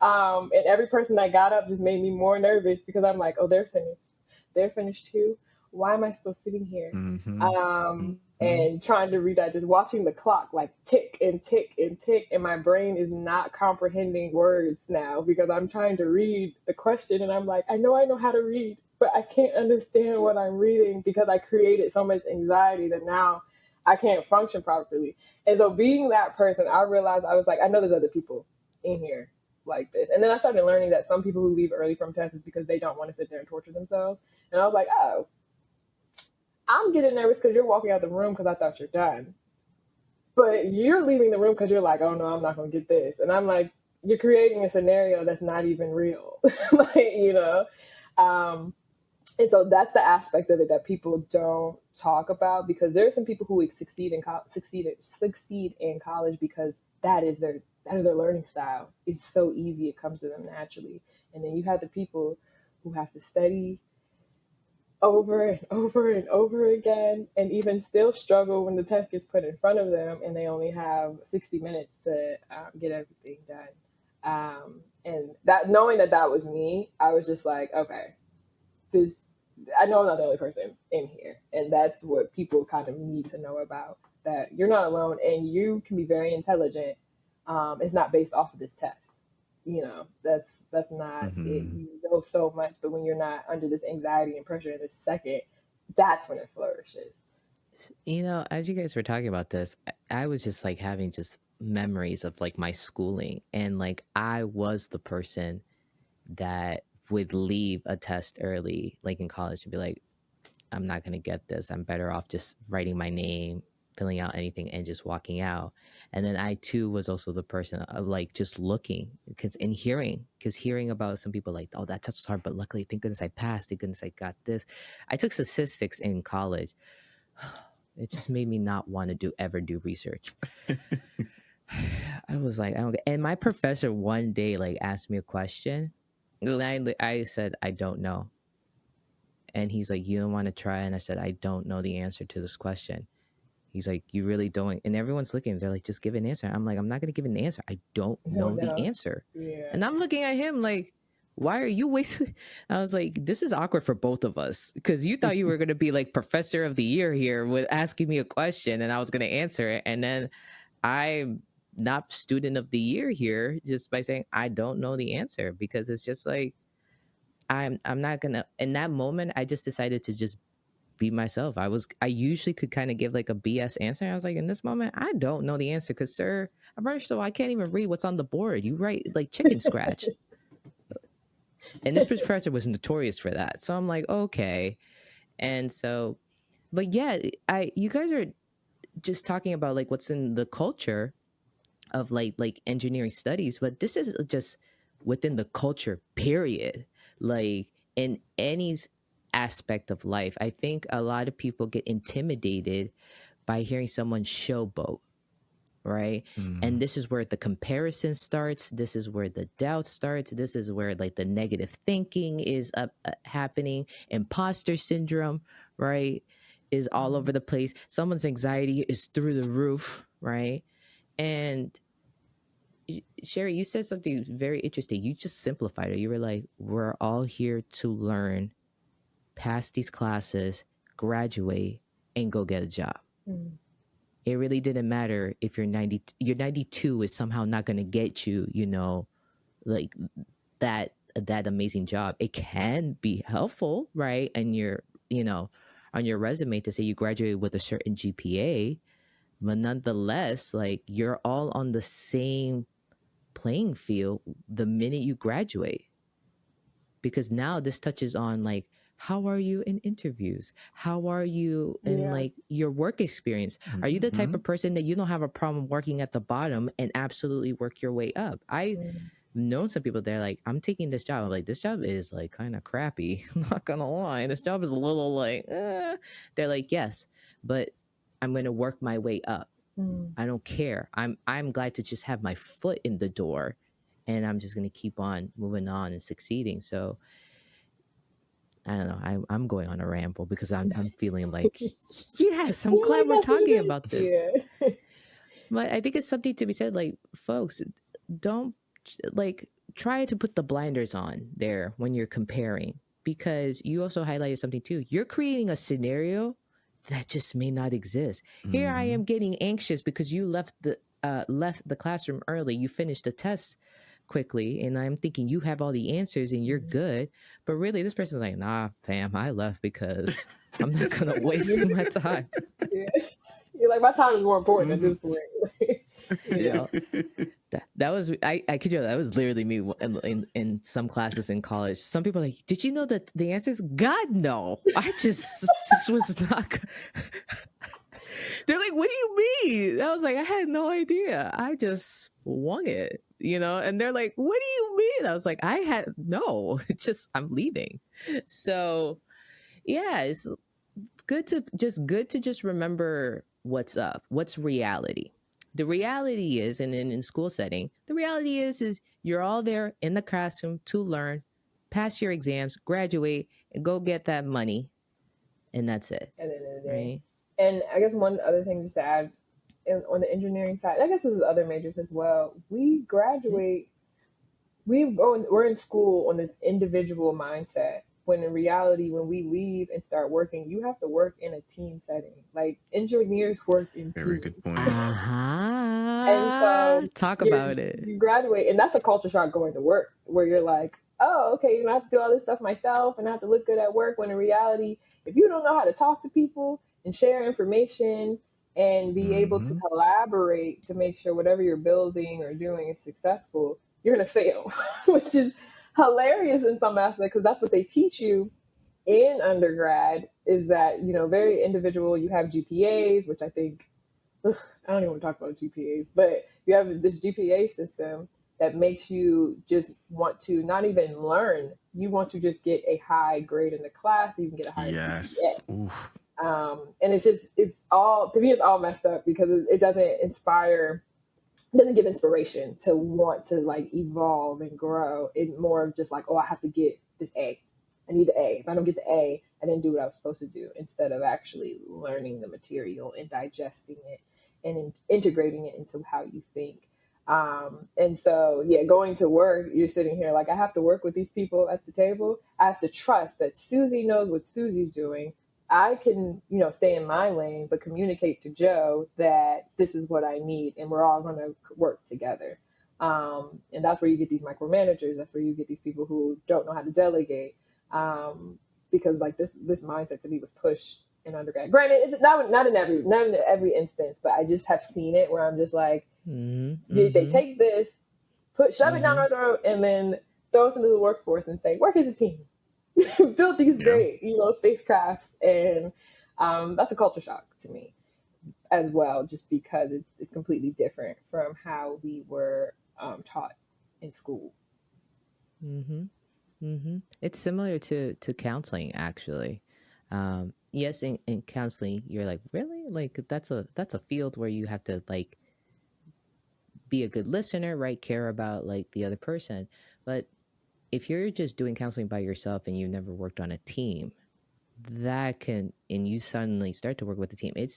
And every person that got up just made me more nervous, because I'm like, oh, they're finished. They're finished too. Why am I still sitting here? Mm-hmm. Mm-hmm. And trying to read that, just watching the clock like tick and tick and tick, and my brain is not comprehending words now because I'm trying to read the question, and I'm like, I know how to read, but I can't understand what I'm reading because I created so much anxiety that now I can't function properly. And so being that person, I realized, I was like, I know there's other people in here like this. And then I started learning that some people who leave early from tests is because they don't want to sit there and torture themselves. And I was like, oh, I'm getting nervous because you're walking out the room because I thought you're done. But you're leaving the room because you're like, oh no, I'm not going to get this. And I'm like, you're creating a scenario that's not even real. like. Um, and so that's the aspect of it that people don't talk about, because there are some people who succeed in college because that is their learning style. It's so easy, it comes to them naturally. And then you have the people who have to study over and over and over again, and even still struggle when the test gets put in front of them and they only have 60 minutes to get everything done. And that, knowing that was me, I was just like, okay, this, I know I'm not the only person in here, and that's what people kind of need to know about, that you're not alone and you can be very intelligent. It's not based off of this test. That's not it. Mm-hmm. You know so much, but when you're not under this anxiety and pressure in this second, that's when it flourishes. As you guys were talking about this, I was just like having just memories of like my schooling. And like I was the person that would leave a test early, like in college, and be like, I'm not going to get this. I'm better off just writing my name, filling out anything, and just walking out. And then I too was also the person of like just looking because hearing about some people like, oh, that test was hard, but luckily, thank goodness I passed. Thank goodness I got this. I took statistics in college. It just made me not want to ever do research. I was like, I don't get. And my professor one day like asked me a question, I said, I don't know. And he's like, you don't want to try? And I said, I don't know the answer to this question. He's like, you really don't? And everyone's looking. They're like, just give an answer. I'm like, I'm not going to give an answer. I don't No, know the no. answer. Yeah. And I'm looking at him like, why are you wasting? I was like, this is awkward for both of us because you thought you were going to be like professor of the year here with asking me a question and I was going to answer it. And then I'm not student of the year here just by saying, I don't know the answer because it's just like, I'm not going to, in that moment, I just decided to just be myself. I usually could kind of give like a BS answer. I was like, in this moment, I don't know the answer because, sir, I'm pretty sure I can't even read what's on the board. You write like chicken scratch. And this professor was notorious for that. So I'm like, okay. And so, but yeah, you guys are just talking about like what's in the culture of like engineering studies, but this is just within the culture, period. Like in any aspect of life, I think a lot of people get intimidated by hearing someone showboat, right? And this is where the comparison starts. This is where the doubt starts. This is where like the negative thinking is happening. Imposter syndrome, right, is all over the place. Someone's anxiety is through the roof, right? And Sheri, you said something very interesting. You just simplified it. You were like, we're all here to learn, pass these classes, graduate, and go get a job. Mm. It really didn't matter if you're 90, your 92 is somehow not going to get you, like that amazing job. It can be helpful, right? And on your resume to say you graduated with a certain GPA, but nonetheless, like you're all on the same playing field the minute you graduate, because now this touches on like, how are you in interviews, how are you in Yeah. like your work experience, are you the type of person that you don't have a problem working at the bottom and absolutely work your way up? I Mm. known some people, they're like, I'm taking this job, I'm like, this job is like kind of crappy. I'm not gonna lie, this job is a little like they're like, yes, but I'm gonna work my way up. Mm. I don't care. I'm glad to just have my foot in the door, and I'm just gonna keep on moving on and succeeding. So I don't know. I'm going on a ramble because I'm feeling like, yes, I'm Yeah, glad like we're that's what talking it about this. is. Yeah. But I think it's something to be said. Like, folks, don't like try to put the blinders on there when you're comparing, because you also highlighted something too. You're creating a scenario that just may not exist. Here I am getting anxious because you left the classroom early. You finished the test quickly, and I'm thinking you have all the answers and you're good, but really this person's like, nah, fam, I left because I'm not gonna waste my time. Yeah. You're like, my time is more important at this point. You Yeah. know, that was I kid you, that was literally me in some classes in college. Some people are like, did you know that the answer is God? No, I just was not. They're like, what do you mean? I was like, I had no idea. I just wung it, And they're like, what do you mean? I was like, I had no. It's just I'm leaving. So yeah, it's good to just remember what's up, what's reality. The reality is, and in school setting, the reality is you're all there in the classroom to learn, pass your exams, graduate, and go get that money, and that's it, At the end of the day. right? And I guess one other thing just to add, on the engineering side, I guess this is other majors as well. We Yeah. graduate, we're in school on this individual mindset. When in reality, when we leave and start working, you have to work in a team setting. Like engineers work in Very teams. good point. And so Talk you're about it. you graduate, and that's a culture shock going to work, where you're like, oh, okay, you know, I have to do all this stuff myself, and I have to look good at work. When in reality, if you don't know how to talk to people and share information and be able to collaborate to make sure whatever you're building or doing is successful, you're gonna fail, which is hilarious in some aspects because that's what they teach you in undergrad. Is that, very individual. You have GPAs, which I think, I don't even want to talk about GPAs, but you have this GPA system that makes you just want to not even learn. You want to just get a high grade in the class. So you can get a higher Yes. GPA. Oof. And it's all, to me, it's all messed up because it doesn't inspire it doesn't give inspiration to want to like evolve and grow. It's more of just like, oh, I have to get this A. I need the A. If I don't get the A, I didn't do what I was supposed to do, instead of actually learning the material and digesting it and integrating it into how you think. And so, yeah, going to work, you're sitting here like, I have to work with these people at the table. I have to trust that Susie knows what Susie's doing. I can, stay in my lane, but communicate to Joe that this is what I need, and we're all going to work together. And that's where you get these micromanagers. That's where you get these people who don't know how to delegate. Because like this mindset to me was pushed in undergrad. Granted, it's not in every instance, but I just have seen it where I'm just like, they take this, shove it down our throat, and then throw us into the workforce and say, work as a team. Build these great, spacecrafts, and that's a culture shock to me as well, just because it's completely different from how we were taught in school. It's similar to counseling, actually. Yes, in counseling, you're like, really, like that's a field where you have to like be a good listener, right? Care about like the other person, but if you're just doing counseling by yourself and you've never worked on a team, and you suddenly start to work with a team, it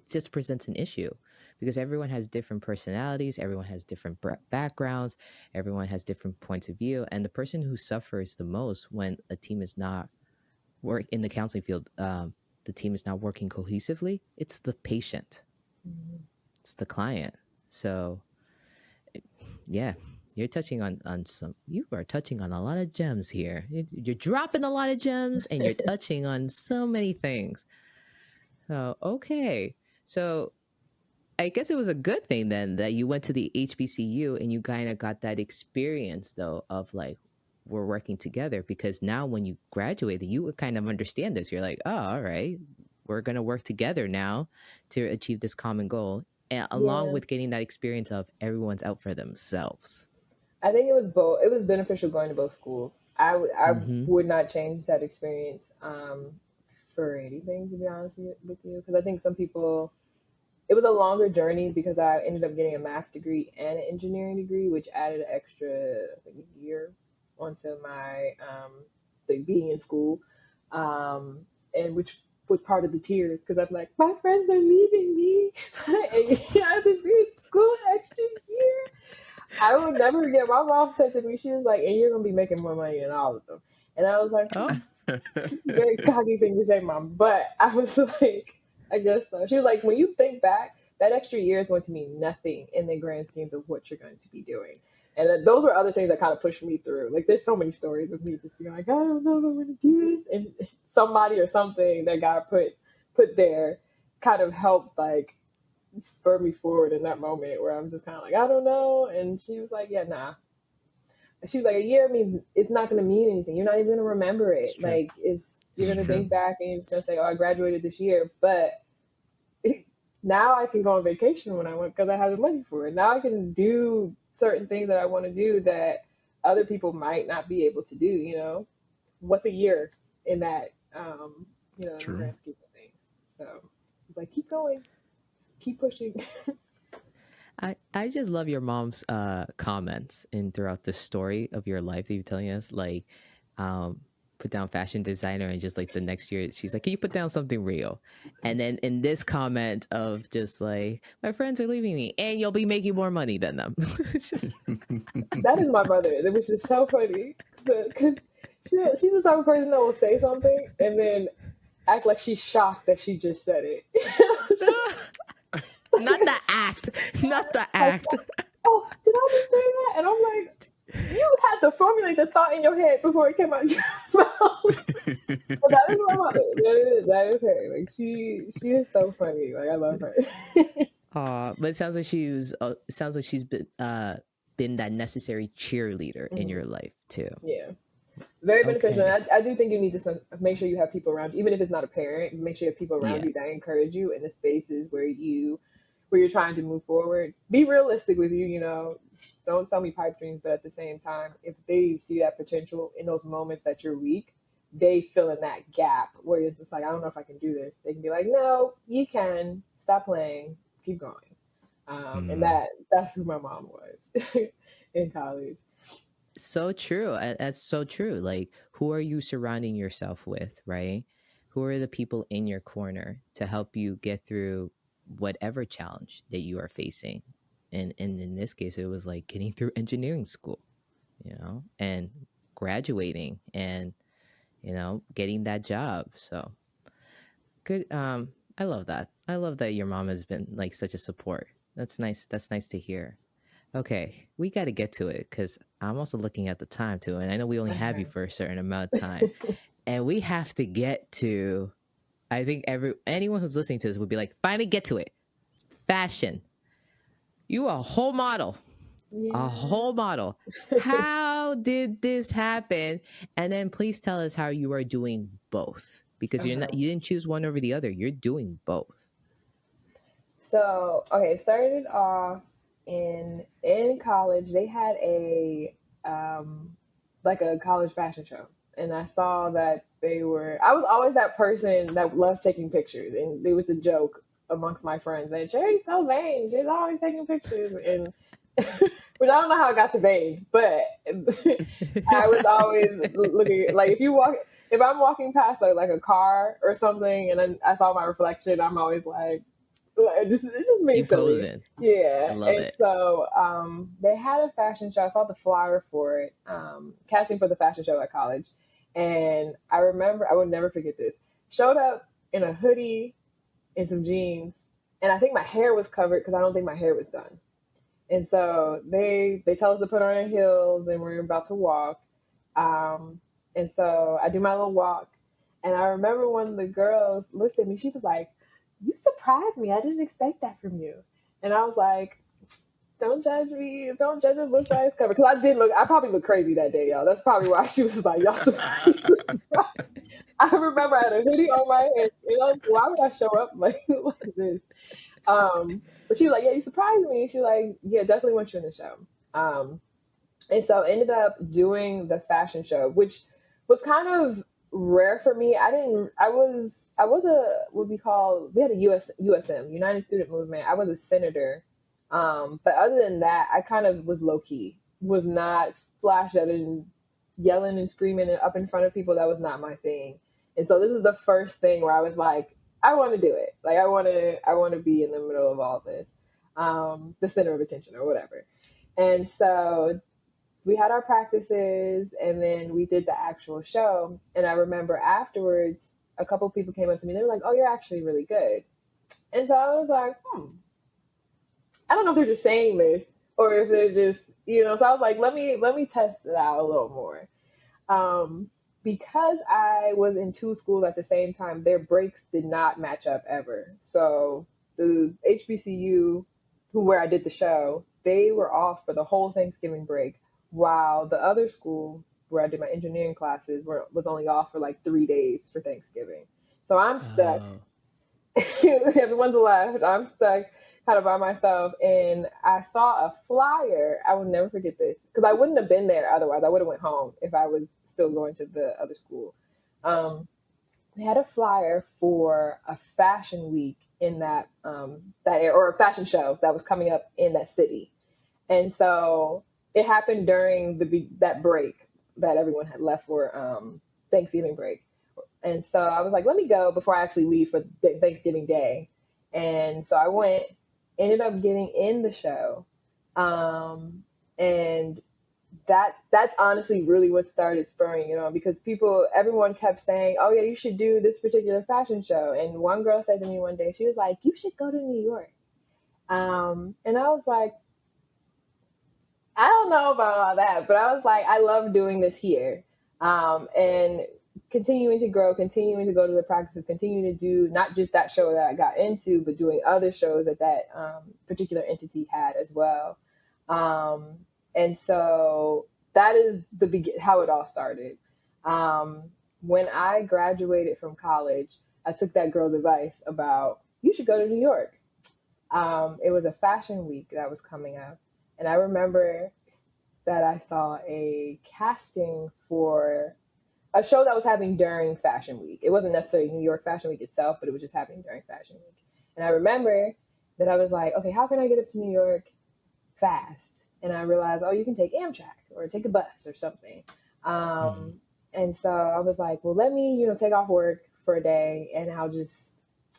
just presents an issue, because everyone has different personalities, everyone has different backgrounds, everyone has different points of view, and the person who suffers the most when a team is not work in the counseling field, the team is not working cohesively, it's the patient, it's the client. So yeah, you are touching on a lot of gems here. You're dropping a lot of gems, and you're touching on so many things. So okay, so I guess it was a good thing then that you went to the HBCU and you kind of got that experience though of like, we're working together, because now when you graduated, you would kind of understand this. You're like, oh, all right, we're gonna work together now to achieve this common goal, and along Yeah. with getting that experience of everyone's out for themselves. I think it was both. It was beneficial going to both schools. I Mm-hmm. would not change that experience for anything, to be honest with you, because I think some people, it was a longer journey because I ended up getting a math degree and an engineering degree, which added an extra, I think, a year onto my like being in school, and which was part of the tears, because I'm like, my friends are leaving me, and I have to be in school an extra year. I would never forget. My mom said to me, she was like, "And you're gonna be making more money than all of them." And I was like, Oh. very cocky thing to say, mom. But I was like, I guess so. She was like, when you think back, that extra year is going to mean nothing in the grand schemes of what you're going to be doing. And those were other things that kind of pushed me through. Like, there's so many stories of me just being like, I don't know if I'm going to do this, and somebody or something that got put there kind of helped like spur me forward in that moment where I'm just kind of like, I don't know. And she was like, yeah, nah. She was like, a year means it's not going to mean anything. You're not even going to remember It's it. true. Like, you're It's going to true. think back and you're just going to say, oh, I graduated this year. But now I can go on vacation when I want because I have the money for it. Now I can do certain things that I want to do that other people might not be able to do. What's a year in that, in the True. grand scheme of things? So it's like, keep going, keep pushing. I just love your mom's comments in throughout the story of your life that you're telling us. Like, um, put down fashion designer, and just like the next year, she's like, "Can you put down something real?" And then in this comment of just like, "My friends are leaving me, and you'll be making more money than them." It's just That is my mother. It was just so funny because she's the type of person that will say something and then act like she's shocked that she just said it. not the act, not the Like, act. oh, did I just say that? And I'm like, you had to formulate the thought in your head before it came out your mouth. But that is my mother. That is her. Like, she is so funny. Like, I love her. But it sounds like she's been that necessary cheerleader in Mhm. your life too. Yeah. Very beneficial. Okay. And I do think you need to make sure you have people around you, even if it's not a parent. Make sure you have people around Yeah. you that encourage you in the spaces where you're trying to move forward. Be realistic with you. Don't sell me pipe dreams, but at the same time, if they see that potential in those moments that you're weak, they fill in that gap where it's just like, I don't know if I can do this. They can be like, no, you can. Stop playing. Keep going. And Mm. that's who my mom was in college. So true. That's so true. Like, who are you surrounding yourself with, right? Who are the people in your corner to help you get through whatever challenge that you are facing? And in this case, it was like getting through engineering school, and graduating and, getting that job. So good. I love that. I love that your mom has been like such a support. That's nice. That's nice to hear. Okay, we got to get to it because I'm also looking at the time too, and I know we only have you Okay. for a certain amount of time, and we have to get to. I think anyone who's listening to this would be like, finally get to it. Fashion. You are a whole model, a Yeah. whole model. How did this happen? And then please tell us how you are doing both because Okay. you didn't choose one over the other. You're doing both. So, okay, it started off in college. They had a um like a college fashion show. And I saw that I was always that person that loved taking pictures. And there was a joke amongst my friends that Sheri's so vain. She's always taking pictures. And which I don't know how it got to vain, but I was always looking like if I'm walking past like a car or something and then I saw my reflection, I'm always like it's just being You silly. posing. I Yeah. love And it. so they had a fashion show. I saw the flyer for it, casting for the fashion show at college. And I remember, I would never forget this. Showed up in a hoodie and some jeans. And I think my hair was covered because I don't think my hair was done. And so they tell us to put on our heels and we're about to walk. Um, and so I do my little walk. And I remember one of the girls looked at me, she was like, "You surprised me. I didn't expect that from you." And I was like, "Don't judge me. Don't judge a book by its cover." Because I probably looked crazy that day, y'all. That's probably why she was like, "Y'all surprised." I remember I had a hoodie on my head. And I was, why would I show up like this? But she was like, "Yeah, you surprised me." She was like, "Yeah, definitely want you in the show." Um, and so I ended up doing the fashion show, which was kind of rare for me. I was a what we call we had a USM, United Student Movement. I was a senator. But other than that, I kind of was low key, was not flashed out and yelling and screaming and up in front of people. That was not my thing. And so this is the first thing where I was like, I want to do it. Like I want to be in the middle of all this, the center of attention or whatever. And so we had our practices and then we did the actual show. And I remember afterwards, a couple people came up to me. They were like, "Oh, you're actually really good." And so I was like, I don't know if they're just saying this or if they're just, So I was like, let me test it out a little more. Um, because I was in two schools at the same time, their breaks did not match up ever. So the HBCU, where I did the show, they were off for the whole Thanksgiving break, while the other school where I did my engineering classes was only off for like 3 days for Thanksgiving. So I'm stuck. Oh. Everyone's left. I'm stuck kind of by myself. And I saw a flyer. I will never forget this because I wouldn't have been there otherwise. I would have went home if I was still going to the other school. Um, they had a flyer for a fashion week in that area, or a fashion show that was coming up in that city. And so it happened during that break that everyone had left for Thanksgiving break. And so I was like, let me go before I actually leave for Thanksgiving Day. And so I went, ended up getting in the show. And that's honestly really what started spurring, because everyone kept saying, "Oh yeah, you should do this particular fashion show." And one girl said to me one day, she was like, "You should go to New York." And I was like, I don't know about all that, but I was like, I love doing this here. And continuing to grow, continuing to go to the practices, continuing to do not just that show that I got into, but doing other shows that particular entity had as well. Um, and so that is how it all started. Um, when I graduated from college, I took that girl's advice about you should go to New York. It was a fashion week that was coming up. And I remember that I saw a casting for a show that was happening during Fashion Week. It wasn't necessarily New York Fashion Week itself, but it was just happening during Fashion Week. And I remember that I was like, okay, how can I get up to New York fast? And I realized, oh, you can take Amtrak or take a bus or something. Mm. And so I was like, well, let me, take off work for a day and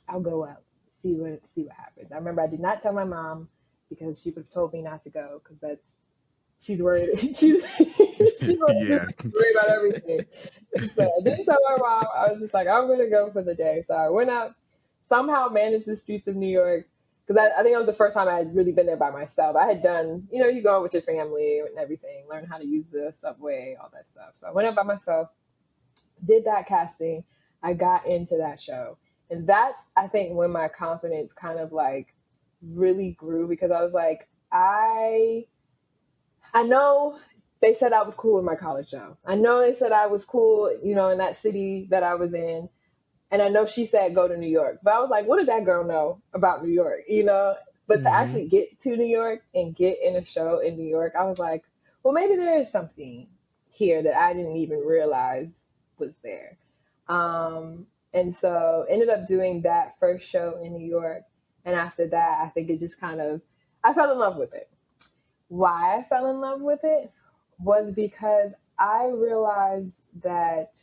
I'll go up, see what happens. I remember I did not tell my mom because she would have told me not to go because she's worried. She's Yeah. worried about everything. And so I didn't tell my mom. I was just like, I'm gonna go for the day. So I went up, somehow managed the streets of New York because I think it was the first time I had really been there by myself. I had done, you go out with your family and everything, learn how to use the subway, all that stuff. So I went up by myself, did that casting. I got into that show. And that's, I think, when my confidence kind of like really grew because I was like, I know they said I was cool in my college show. I know they said I was cool, in that city that I was in. And I know she said go to New York. But I was like, what did that girl know about New York? But to Mm-hmm. actually get to New York and get in a show in New York, I was like, well, maybe there is something here that I didn't even realize was there. And so ended up doing that first show in New York. And after that, I think it just kind of, I fell in love with it. Why I fell in love with it was because I realized that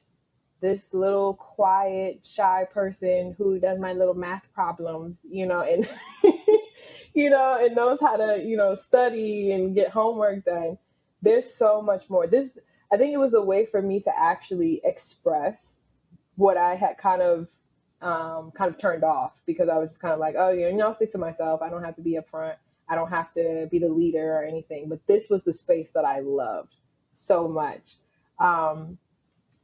this little quiet, shy person who does my little math problems, and and knows how to, study and get homework done. There's so much more. I think it was a way for me to actually express what I had kind of turned off because I was just kind of like, oh, I'll stick to myself. I don't have to be up front. I don't have to be the leader or anything. But this was the space that I loved so much. Um,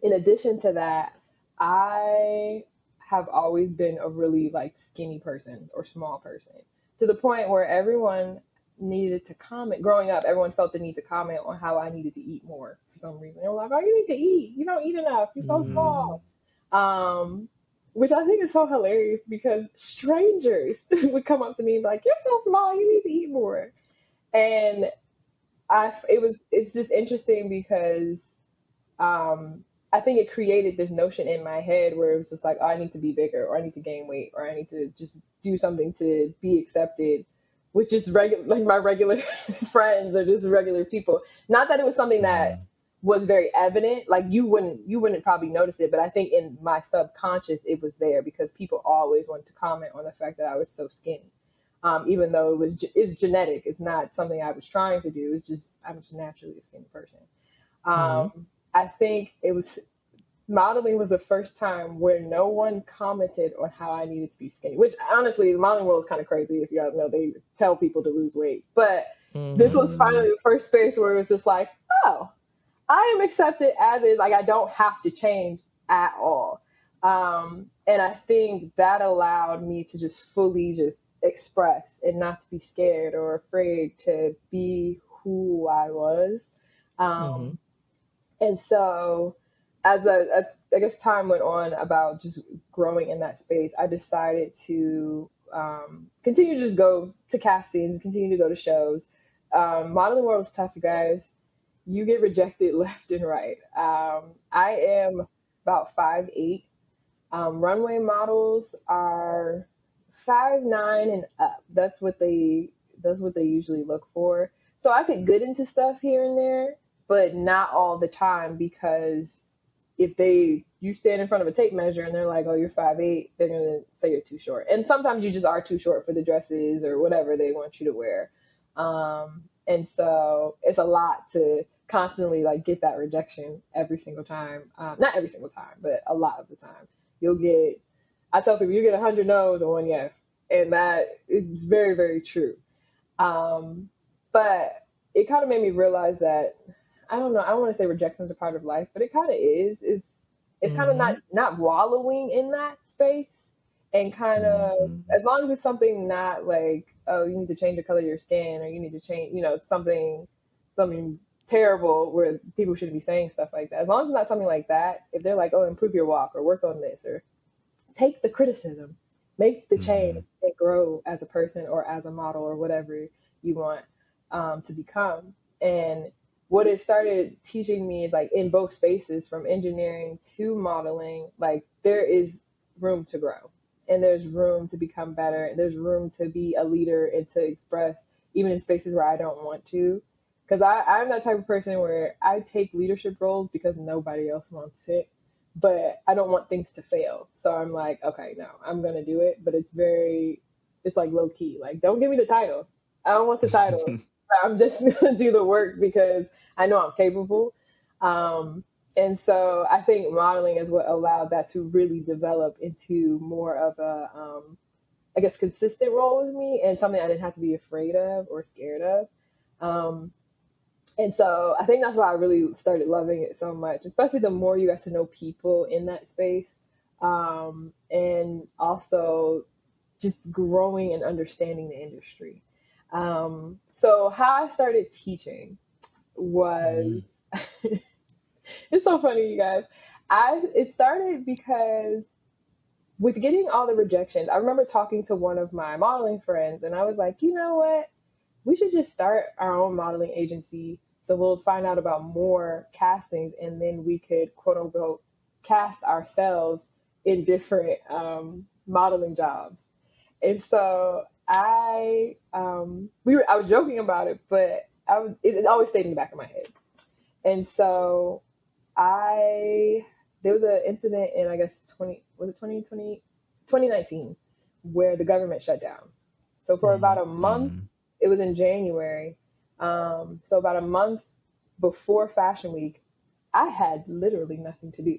in addition to that, I have always been a really like skinny person or small person to the point where everyone needed to comment. Growing up, everyone felt the need to comment on how I needed to eat more for some reason. They were like, "Oh, you need to eat. You don't eat enough. You're so Mm. small." Um, which I think is so hilarious because strangers would come up to me and be like, "You're so small. You need to eat more." And it's just interesting because I think it created this notion in my head where it was just like, oh, I need to be bigger, or I need to gain weight, or I need to just do something to be accepted with just regular, like my regular friends or just regular people. Not that it was something that Mm. was very evident, like you wouldn't probably notice it, but I think in my subconscious it was there because people always wanted to comment on the fact that I was so skinny. Even though it's genetic, it's not something I was trying to do. It's just I'm just naturally a skinny person. Mm. I think it was modeling was the first time where no one commented on how I needed to be skinny. Which honestly, the modeling world is kind of crazy. If you guys know, they tell people to lose weight, but this Mm-hmm. was finally the first space where it was just like, oh, I am accepted as is. Like I don't have to change at all. And I think that allowed me to just fully just express and not to be scared or afraid to be who I was. Mm-hmm. Um, and so, as I guess time went on about just growing in that space, I decided to continue to just go to castings, continue to go to shows. Modeling world is tough, you guys. You get rejected left and right. I am about 5'8". Runway models are 5'9" and up. That's what they usually look for. So I could get into stuff here and there, but not all the time because if you stand in front of a tape measure and they're like, "Oh, you're 5'8", they're gonna say you're too short. And sometimes you just are too short for the dresses or whatever they want you to wear. And so it's a lot to constantly like get that rejection every single time. Not every single time, but a lot of the time. You'll get, I tell people, you get 100 no's and one yes, and that is very, very true. Um, but it kind of made me realize that I don't know. I don't want to say rejection is a part of life, but it kind of is. It's kind of Mm-hmm. not wallowing in that space, and kind of Mm-hmm. as long as it's something not like, oh, you need to change the color of your skin or you need to change something terrible where people shouldn't be saying stuff like that. As long as it's not something like that, if they're like, oh, improve your walk or work on this or take the criticism, make the change, Mm-hmm. and grow as a person or as a model or whatever you want to become. And what it started teaching me is like in both spaces, from engineering to modeling, like there is room to grow. and there's room to become better, and there's room to be a leader and to express even in spaces where I don't want to. Because I'm that type of person where I take leadership roles because nobody else wants it, but I don't want things to fail. So I'm like, okay, no, I'm gonna do it, but it's like low key. Like, don't give me the title. I don't want the title. I'm just gonna do the work because I know I'm capable. Um, and so I think modeling is what allowed that to really develop into more of a, I guess, consistent role with me and something I didn't have to be afraid of or scared of. Um, and so I think that's why I really started loving it so much, especially the more you get to know people in that space. And also just growing and understanding the industry. So how I started teaching was it's so funny, you guys. It started because with getting all the rejections, I remember talking to one of my modeling friends, and I was like, you know what? We should just start our own modeling agency so we'll find out about more castings and then we could quote unquote cast ourselves in different modeling jobs. And so I was joking about it, but it always stayed in the back of my head. And so I there was an incident in I guess 2019 where the government shut down. So for about a month, it was in January. So about a month before Fashion Week, I had literally nothing to do.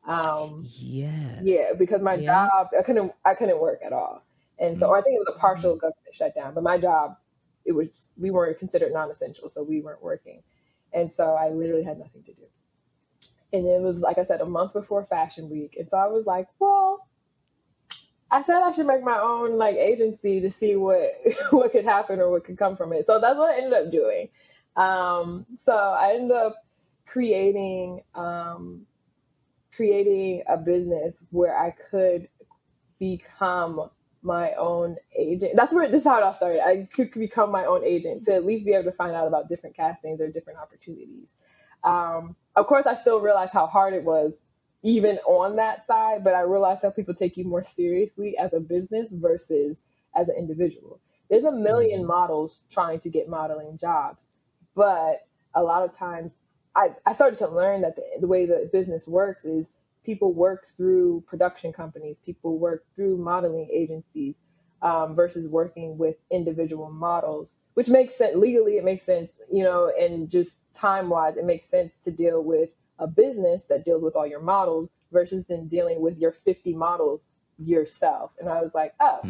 Yeah, Yes. because my Yeah. job, I couldn't work at all. And so, or I think it was a partial government shutdown, but my job, we weren't considered non-essential, so we weren't working. And so I literally had nothing to do. And it was, like I said, a month before Fashion Week. And so I was like, well, I said I should make my own like agency to see what what could happen or what could come from it. So that's what I ended up doing. So I ended up creating creating a business where I could become my own agent. This is how it all started. I could become my own agent to at least be able to find out about different castings or different opportunities. Of course, I still realized how hard it was even on that side, but I realized how people take you more seriously as a business versus as an individual. There's a million models trying to get modeling jobs, but a lot of times I started to learn that the way the business works is people work through production companies, people work through modeling agencies versus working with individual models, which makes sense legally. It makes sense, and just time wise, it makes sense to deal with a business that deals with all your models versus then dealing with your 50 models yourself. And I was like, oh,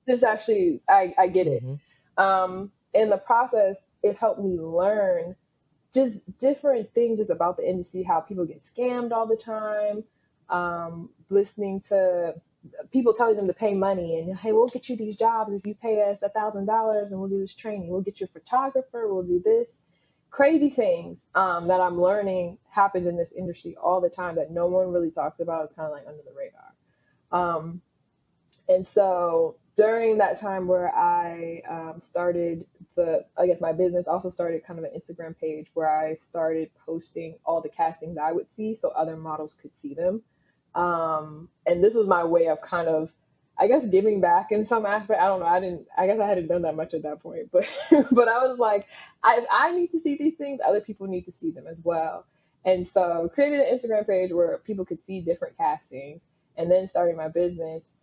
this actually, I get it. Mm-hmm. In the process, it helped me learn just different things just about the industry, how people get scammed all the time, listening to people telling them to pay money and, hey, we'll get you these jobs if you pay us $1,000 and we'll do this training. We'll get you a photographer. We'll do this. Crazy things that I'm learning happens in this industry all the time that no one really talks about. It's kind of like under the radar. And so during that time where I started my business, also started kind of an Instagram page where I started posting all the castings I would see so other models could see them. And this was my way of kind of, I guess, giving back in some aspect. I don't know. I guess I hadn't done that much at that point, but, but I was like, I need to see these things. Other people need to see them as well. And so created an Instagram page where people could see different castings and then started my business.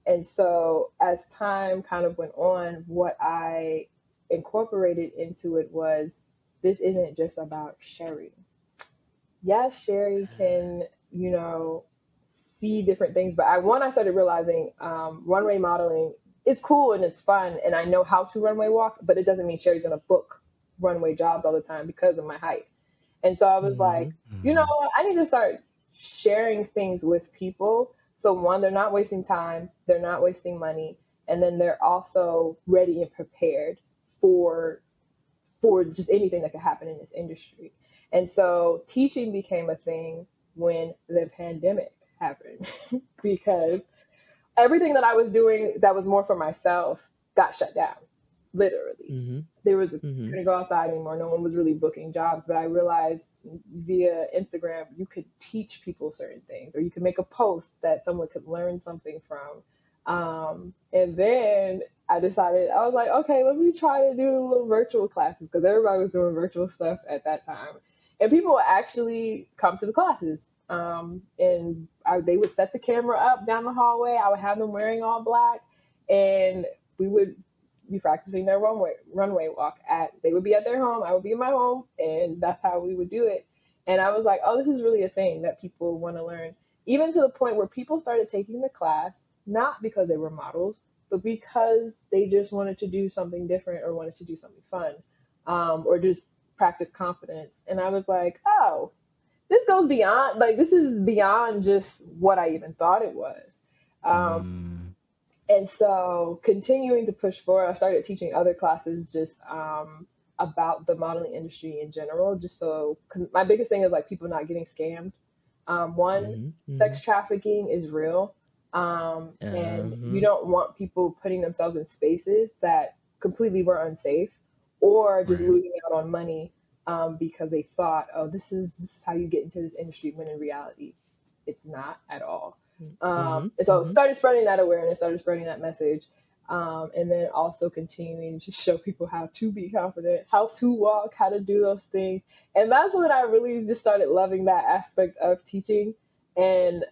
And so as time kind of went on, what I incorporated into it was this isn't just about Sheri. Yes, Sheri can, see different things, but I started realizing runway modeling is cool and it's fun, and I know how to runway walk, but it doesn't mean Sheri's gonna book runway jobs all the time because of my height. And so I was like, I need to start sharing things with people. So one, they're not wasting time, they're not wasting money, and then they're also ready and prepared for just anything that could happen in this industry. And so teaching became a thing when the pandemic happened because everything that I was doing that was more for myself got shut down. literally. They were couldn't go outside anymore. No one was really booking jobs. But I realized via Instagram you could teach people certain things, or you could make a post that someone could learn something from. And then I decided I was like, okay, let me try to do little virtual classes because everybody was doing virtual stuff at that time, and people would actually come to the classes. They would set the camera up down the hallway. I would have them wearing all black, and we would be practicing their runway walk. They would be at their home, I would be in my home, and that's how we would do it. And I was like, oh, this is really a thing that people want to learn. Even to the point where people started taking the class not because they were models, but because they just wanted to do something different or wanted to do something fun, or just practice confidence. And I was like, oh, this goes beyond, like, this is beyond just what I even thought it was. And so continuing to push forward, I started teaching other classes just about the modeling industry in general, just so, because my biggest thing is like people not getting scammed. One, sex trafficking is real. And you don't want people putting themselves in spaces that completely were unsafe or just losing out on money because they thought, oh, this is how you get into this industry, when in reality, it's not at all. And so started spreading that awareness, started spreading that message, and then also continuing to show people how to be confident, how to walk, how to do those things. And that's when I really just started loving that aspect of teaching, and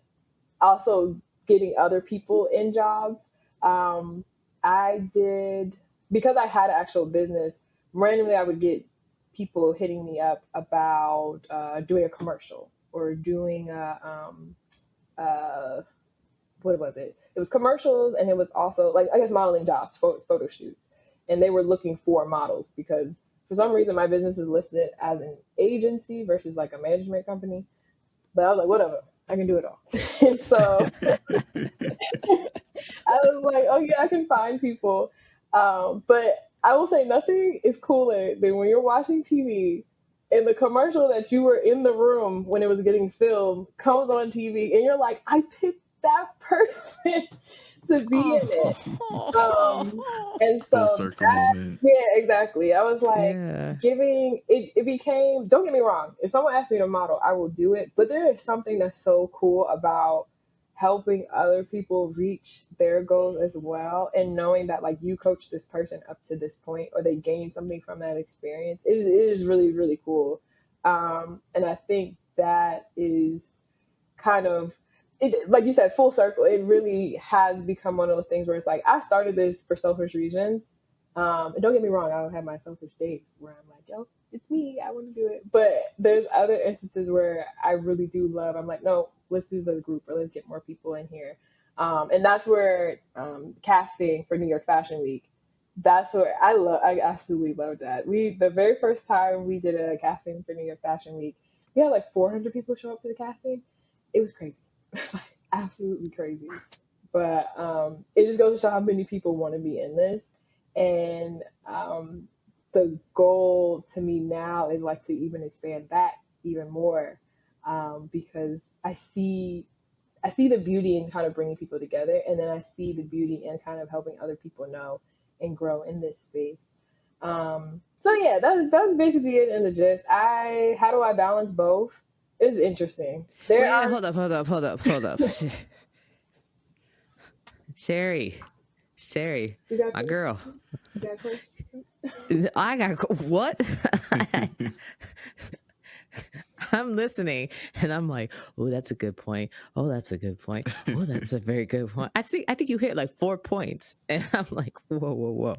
also getting other people in jobs. I did, because I had an actual business, randomly I would get people hitting me up about doing a commercial or doing what was it? It was commercials, and it was also like, I guess, modeling jobs, photo shoots. And they were looking for models because for some reason my business is listed as an agency versus like a management company. But I was like, whatever, I can do it all. And so I was like, oh yeah, I can find people. But I will say nothing is cooler than when you're watching TV and the commercial that you were in the room when it was getting filmed comes on TV, and you're like, I picked that person to be in it. And Full so circle moment. yeah, exactly. I was like, Yeah. giving it, it became, don't get me wrong, if someone asks me to model, I will do it. But there is something that's so cool about helping other people reach their goals as well, and knowing that like you coach this person up to this point or they gain something from that experience. It is really, really cool. And I think that is kind of it, like you said, full circle. It really has become one of those things where it's like, I started this for selfish reasons. And don't get me wrong, I don't have my selfish days where I'm like, yo, it's me, I want to do it. But there's other instances where I really do love, I'm like, no, let's do this as a group, or let's get more people in here. And that's where casting for New York Fashion Week, that's where I absolutely love that. The very first time we did a casting for New York Fashion Week, we had like 400 people show up to the casting. It was crazy. Like, absolutely crazy. But it just goes to show how many people want to be in this. And the goal to me now is like to even expand that even more, because I see the beauty in kind of bringing people together, and then I see the beauty in kind of helping other people know and grow in this space. So yeah, that's basically it in the gist. How do I balance both? It's interesting. Wait, hold up. Sheri, You got my questions? girl. You got questions? I got what? I'm listening, and I'm like, oh, that's a good point. Oh, that's a good point. Oh, that's a very good point. I think you hit like 4 points, and I'm like, whoa.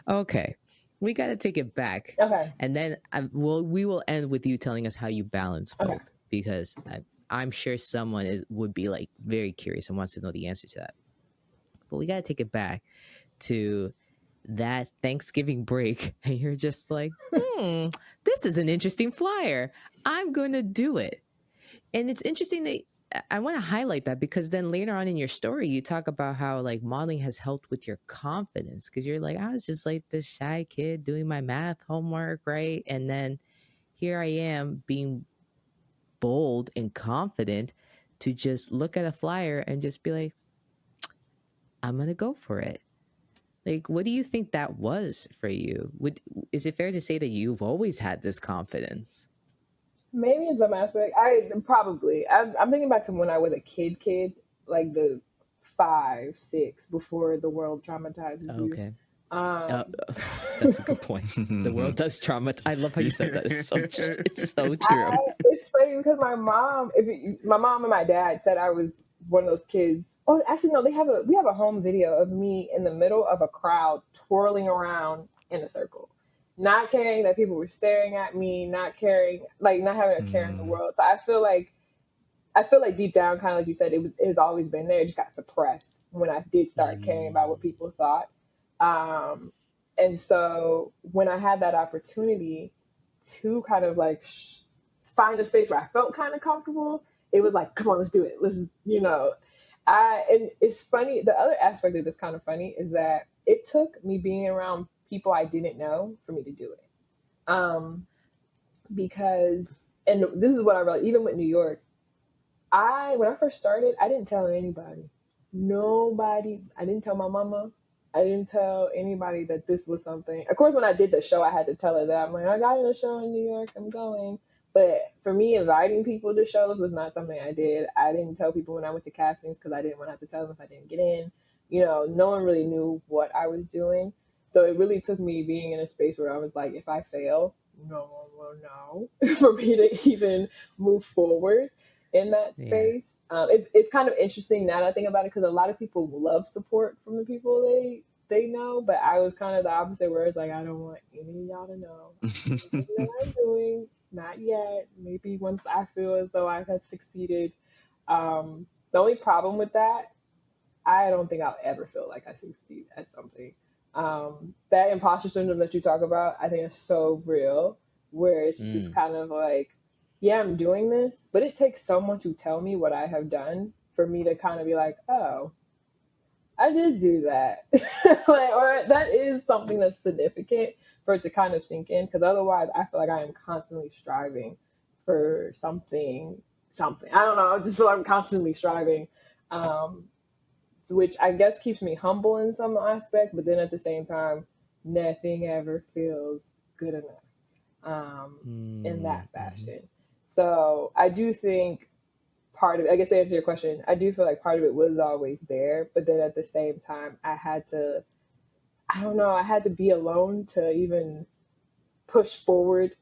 Okay, we got to take it back, Okay. and then we will end with you telling us how you balance Okay. both, because I'm sure someone would be like very curious and wants to know the answer to that. But we got to take it back to that Thanksgiving break, and you're just like, this is an interesting flyer. I'm going to do it. And it's interesting that I want to highlight that, because then later on in your story, you talk about how like modeling has helped with your confidence, because you're like, I was just like this shy kid doing my math homework, right? And then here I am being bold and confident to just look at a flyer and just be like, I'm going to go for it. Like, what do you think that was for you? Is it fair to say that you've always had this confidence? Maybe in some aspect, I'm thinking back to when I was a kid, like the 5, 6, before the world traumatizes you. Okay. Um, That's a good point. The world does trauma. I love how you said that. It's so true. it's funny because my mom and my dad said I was one of those kids. Oh, actually, no, we have a home video of me in the middle of a crowd twirling around in a circle, not caring that people were staring at me, not caring, like not having a care in the world. So I feel like deep down, kind of like you said, it has always been there. It just got suppressed when I did start caring about what people thought. Um, and so when I had that opportunity to kind of like find a space where I felt kind of comfortable, it was like, come on, let's do it. And it's funny. The other aspect of this kind of funny is that it took me being around people I didn't know for me to do it. Um, because, and this is what I realized, even with New York, when I first started, I didn't tell anybody. Nobody. I didn't tell my mama. I didn't tell anybody that this was something. Of course, when I did the show, I had to tell her that. I'm like, I got in a show in New York. I'm going. But for me, inviting people to shows was not something I did. I didn't tell people when I went to castings because I didn't want to have to tell them if I didn't get in. No one really knew what I was doing. So it really took me being in a space where I was like, if I fail, no one will know for me to even move forward in that Yeah. space. It's kind of interesting now that I think about it because a lot of people love support from the people they know, but I was kind of the opposite where it's like I don't want any of y'all to know anything that I'm doing, not yet. Maybe once I feel as though I have succeeded. The only problem with that, I don't think I'll ever feel like I succeed at something. That imposter syndrome that you talk about, I think is so real, where it's just Mm. kind of like, yeah, I'm doing this, but it takes someone to tell me what I have done for me to kind of be like, oh, I did do that. Like, or that is something that's significant for it to kind of sink in, because otherwise I feel like I am constantly striving for something. I don't know, I just feel like I'm constantly striving. Um, which I guess keeps me humble in some aspect, but then at the same time, nothing ever feels good enough in that Mm-hmm. fashion. So I do think part of it, I guess to answer your question, I do feel like part of it was always there, but then at the same time, I don't know, I had to be alone to even push forward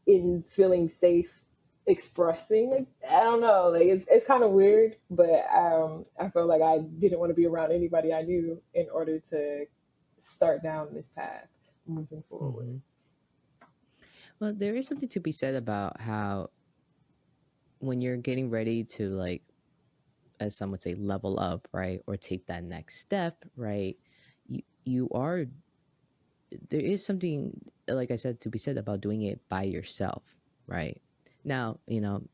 in feeling safe expressing. Like, I don't know, like it's kind of weird, but I felt like I didn't want to be around anybody I knew in order to start down this path moving forward. Mm-hmm. Well, there is something to be said about how when you're getting ready to, like, as some would say, level up, right, or take that next step, right, you are, there is something, like I said, to be said about doing it by yourself, right? Now,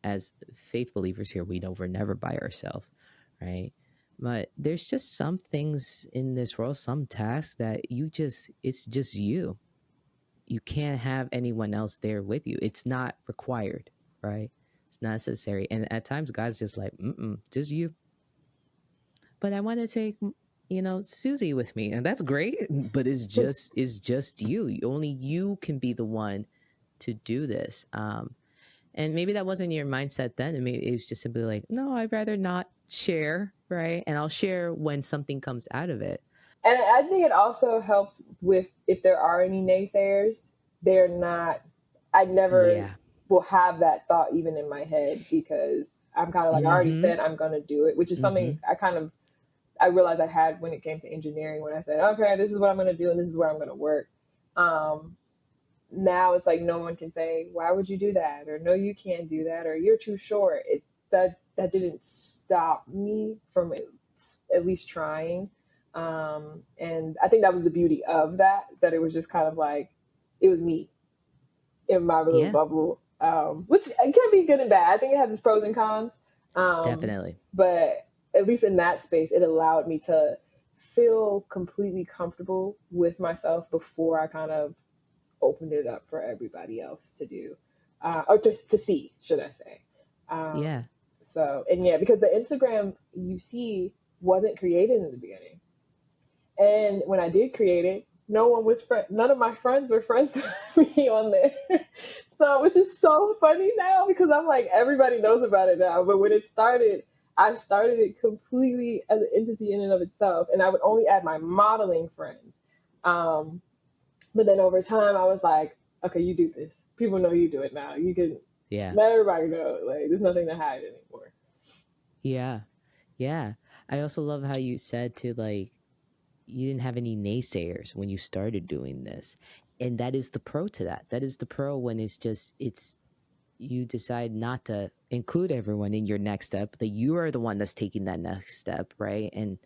as faith believers here, we know we're never by ourselves, right? But there's just some things in this world, some tasks that it's just you. You can't have anyone else there with you. It's not required, right? It's not necessary. And at times, God's just like, just you. But I want to take, Susie with me, and that's great. But it's just you. Only you can be the one to do this. And maybe that wasn't your mindset then. And maybe it was just simply like, no, I'd rather not share, right? And I'll share when something comes out of it. And I think it also helps with if there are any naysayers, they're not, I never Yeah. will have that thought even in my head because I'm kind of like, I already Mm-hmm. said I'm going to do it, which is Mm-hmm. something I realized I had when it came to engineering when I said, okay, this is what I'm going to do and this is where I'm going to work. Um, Now it's like no one can say, why would you do that? Or no, you can't do that. Or you're too short. That didn't stop me from at least trying. And I think that was the beauty of that it was just kind of like, it was me in my little Yeah, bubble, which it can be good and bad. I think it has its pros and cons. definitely. But at least in that space, it allowed me to feel completely comfortable with myself before I kind of opened it up for everybody else to do, or to see, should I say. Um, Yeah. so, and yeah, because the Instagram you see wasn't created in the beginning. And when I did create it, no one was none of my friends were friends with me on there. So which is so funny now because I'm like everybody knows about it now. But when it started, I started it completely as an entity in and of itself, and I would only add my modeling friends. Um, but then over time, I was like, okay, you do this. People know you do it now. You can Yeah. let everybody know. Like, there's nothing to hide anymore. Yeah. Yeah. I also love how you said to like you didn't have any naysayers when you started doing this. And that is the pro to that. That is the pro when it's you decide not to include everyone in your next step, that you are the one that's taking that next step, right? And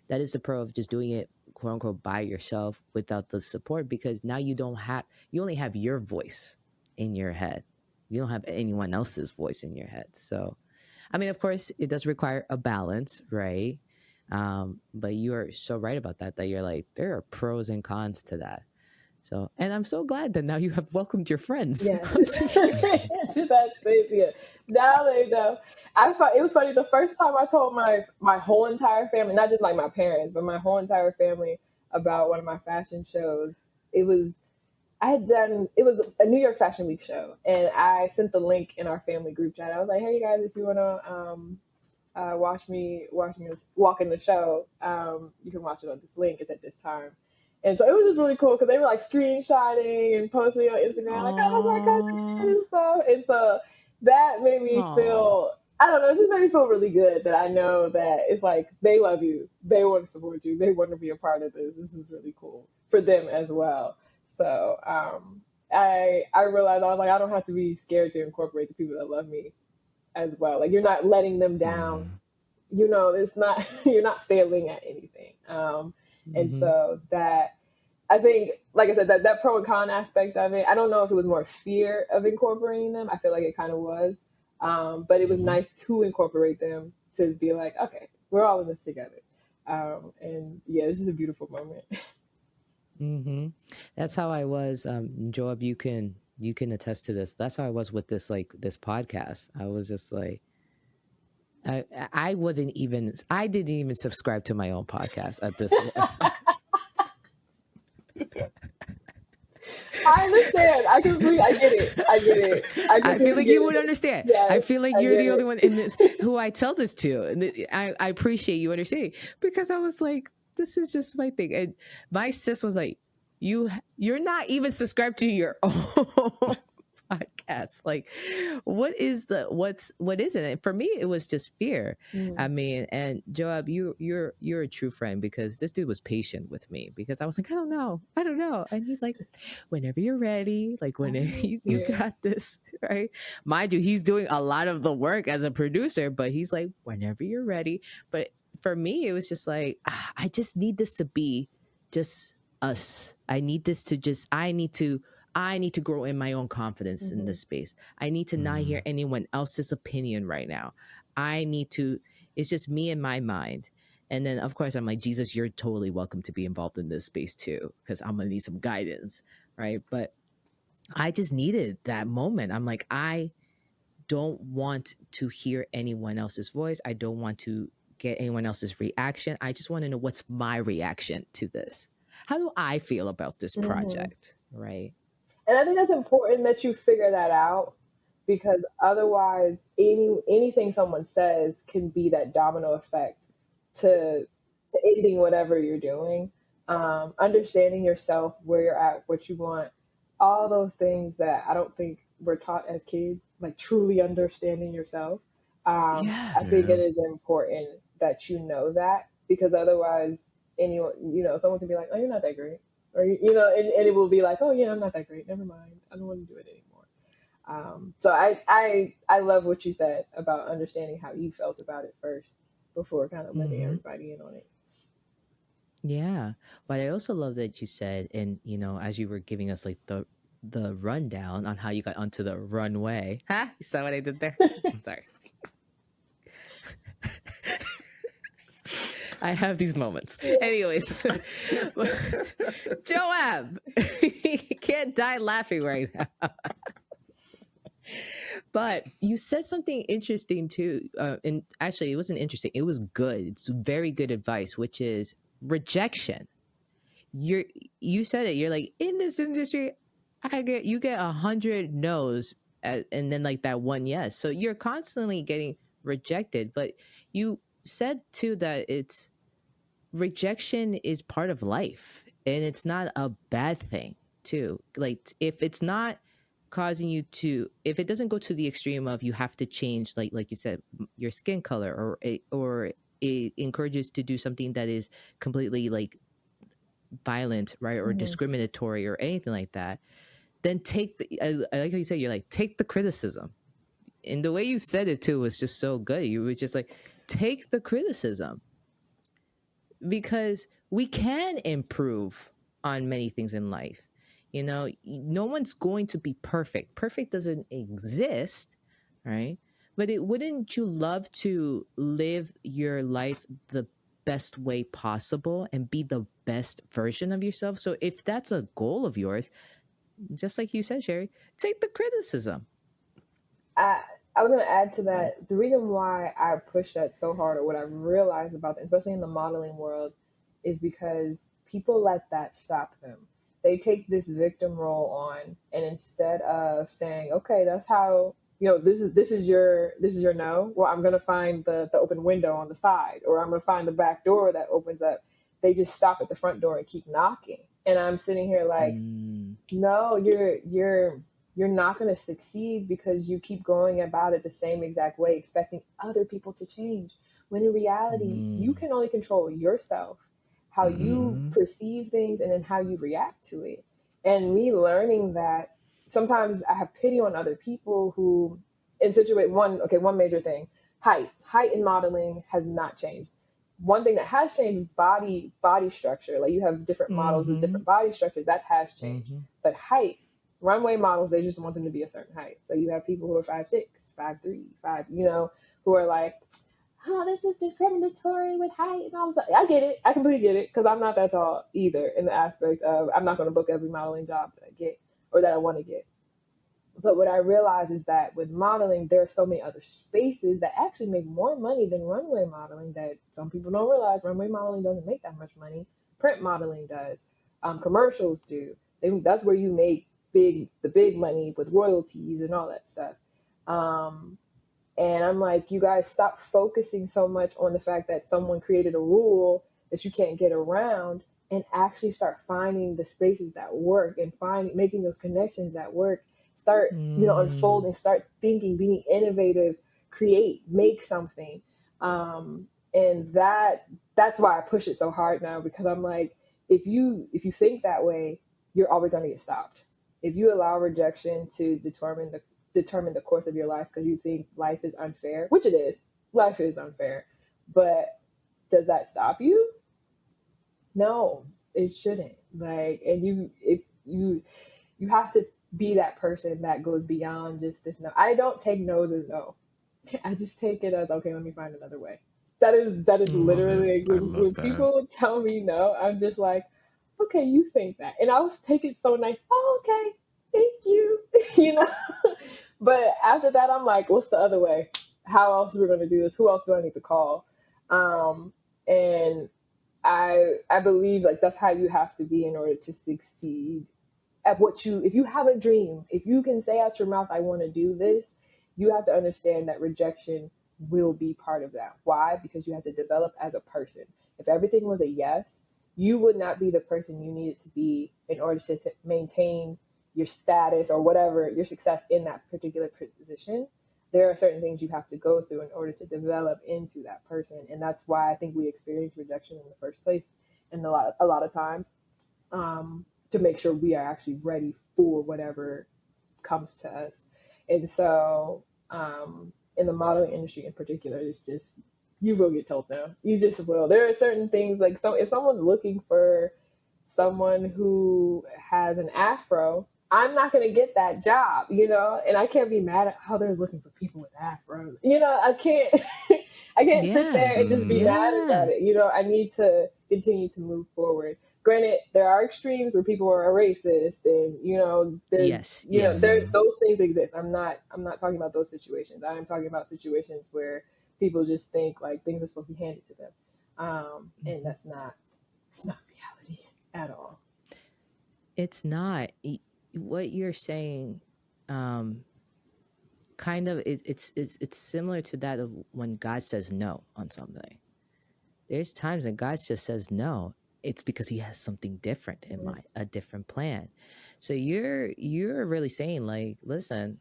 that is the pro of just doing it quote unquote by yourself without the support, because now you only have your voice in your head. You don't have anyone else's voice in your head. So I mean, of course, it does require a balance, right? But you are so right about that, that you're like, there are pros and cons to that. So, and I'm so glad that now you have welcomed your friends Yes. onto here. To that space, yeah. Now they know. It was funny the first time I told my whole entire family, not just like my parents, but my whole entire family about one of my fashion shows. It was it was a New York Fashion Week show, and I sent the link in our family group chat. I was like, hey you guys, if you wanna watch me walk in the show, you can watch it on this link. It's at this time. And so it was just really cool because they were like screenshotting and posting on Instagram, like, oh, that's my cousin Aww. and stuff. And so that made me Aww. feel, I don't know, it just made me feel really good that I know that it's like they love you, they want to support you, they want to be a part of this. This is really cool for them as well. So I realized I was like, I don't have to be scared to incorporate the people that love me as well. Like you're not letting them down. Mm. It's not you're not failing at anything. And Mm-hmm. so that I think, like I said, that pro and con aspect of it. I don't know if it was more fear of incorporating them. I feel like it kind of was, but it was Mm-hmm. nice to incorporate them to be like, okay, we're all in this together. And yeah, this is a beautiful moment. Mm-hmm. That's how I was. Joab, you can attest to this. That's how I was with this podcast. I was just like, I wasn't even, I didn't even subscribe to my own podcast at this. I understand. I get it. I get it. I I feel completely like get you would it. understand. I Yes, feel like I you're get the only it. one in this who I tell this to. And I appreciate you understanding, because I was like, this is just my thing. And my sis was like, you're not even subscribed to your own podcast. Like, what is it? And for me, it was just fear. I Mm. mean, and Joab, you're a true friend, because this dude was patient with me, because I was like, I don't know. And he's like, whenever you're ready, like whenever you Yeah. got this, right? Mind you, he's doing a lot of the work as a producer, but he's like, whenever you're ready. But for me, it was just like, I just need this to be just us. I need to grow in my own confidence in Hmm. this space. I need to not hear Mm. anyone else's opinion right now. I need to, it's just me and my mind. And then, of course, I'm like, Jesus, you're totally welcome to be involved in this space too, because I'm going to need some guidance. Right. But I just needed that moment. I'm like, I don't want to hear anyone else's voice. I don't want to get anyone else's reaction. I just want to know what's my reaction to this. How do I feel about this Hmm. project? Right. And I think that's important that you figure that out because otherwise, anything someone says can be that domino effect to ending whatever you're doing. Understanding yourself, where you're at, what you want, all those things that I don't think we're taught as kids, like truly understanding yourself. Yeah. I think Yeah. it is important that you know that because otherwise, anyone, someone can be like, "Oh, you're not that great," or and it will be like, "Oh, yeah, I'm not that great. Never mind. I don't want to do it anymore." So I love what you said about understanding how you felt about it first before kind of letting Mm-hmm. everybody in on it. Yeah. But I also love that you said, and as you were giving us like the rundown on how you got onto the runway. Huh? You saw what I did there? Sorry. I have these moments. Yeah. Anyways, Joab, you can't die laughing right now. But you said something interesting too. And actually, it wasn't interesting. It was good. It's very good advice, which is rejection. you're you said it. You're like, in this industry, you get 100 no's, and then like that one yes. So you're constantly getting rejected. But you said too that it's rejection is part of life, and it's not a bad thing too. Like if it's not causing you to, if it doesn't go to the extreme of you have to change, like you said, your skin color, or it encourages to do something that is completely like violent, right, or Hmm. discriminatory or anything like that, then take I like how you said, you're like, take the criticism. And the way you said it too was just so good. You were just like, take the criticism, because we can improve on many things in life. You know, no one's going to be perfect. Perfect doesn't exist, right? But wouldn't you love to live your life the best way possible and be the best version of yourself? So if that's a goal of yours, just like you said, Sheri, take the criticism, I I was gonna add to right? that. The reason why I push that so hard, or what I realized about that, especially in the modeling world, is because people let that stop them. They take this victim role on, and instead of saying, "Okay, that's how this is your no," well, I'm gonna find the open window on the side, or I'm gonna find the back door that opens up. They just stop at the front door and keep knocking, and I'm sitting here like, Mm, no, you're not going to succeed because you keep going about it the same exact way, expecting other people to change. When in reality, you mm, can only control yourself, how you Mm-hmm. perceive things, and then how you react to it. And me learning that, sometimes I have pity on other people who, in situation one major thing, height in modeling has not changed. One thing that has changed is body structure. Like, you have different models with mm-hmm, different body structures. That has changed. mm-hmm. But height, runway models, they just want them to be a certain height. So you have people who are 5'6", 5'3", 5, who are like, "Oh, this is discriminatory with height." And I was like, I get it. I completely get it, because I'm not that tall either, in the aspect of I'm not going to book every modeling job that I get or that I want to get. But what I realize is that with modeling, there are so many other spaces that actually make more money than runway modeling, that some people don't realize. Runway modeling doesn't make that much money. Print modeling does. Commercials do. That's where you make the big money with royalties and all that stuff. Um, and I'm like, you guys stop focusing so much on the fact that someone created a rule that you can't get around, and actually start finding the spaces that work, and making those connections that work. Start, Mm. unfolding, start thinking, being innovative, create, make something. And that's why I push it so hard now, because I'm like, if you think that way, you're always going to get stopped. If you allow rejection to determine the course of your life, because you think life is unfair, which it is. Life is unfair. But does that stop you? No, it shouldn't. Like, and if you have to be that person that goes beyond just this no. I don't take no's as no. I just take it as, okay, let me find another way. That is Love it. literally like, I when love that. people tell me no, I'm just like, okay, you think that, and I always take it so nice. Oh, okay, thank you, you know. But after that, I'm like, what's the other way? How else are we gonna do this? Who else do I need to call? And I believe, like, that's how you have to be in order to succeed at what you, if you have a dream, if you can say out your mouth, I want to do this, you have to understand that rejection will be part of that. Why? Because you have to develop as a person. If everything was a yes, you would not be the person you needed to be in order to maintain your status or whatever, your success in that particular position. There are certain things you have to go through in order to develop into that person. And that's why I think we experience rejection in the first place, and a lot of times, to make sure we are actually ready for whatever comes to us. And so, in the modeling industry in particular, it's just, you will get told no. You just will. There are certain things, like, so if someone's looking for someone who has an afro, I'm not going to get that job, and I can't be mad at how they're looking for people with afros. I can't I can't sit Yeah. there and just be Mm. mad about Yeah. it. I need to continue to move forward. Granted, there are extremes where people are racist, and there's Yes. Yes. there Mm-hmm. those things exist. I'm not talking about those situations. I am talking about situations where people just think like things are supposed to be handed to them. And Mhm. that's not, it's not reality. at all. It's not. What you're saying, um, kind of, it's similar to that of when God says no on something. There's times when God just says no. It's because He has something different in mind, a different plan. So you're really saying like, listen,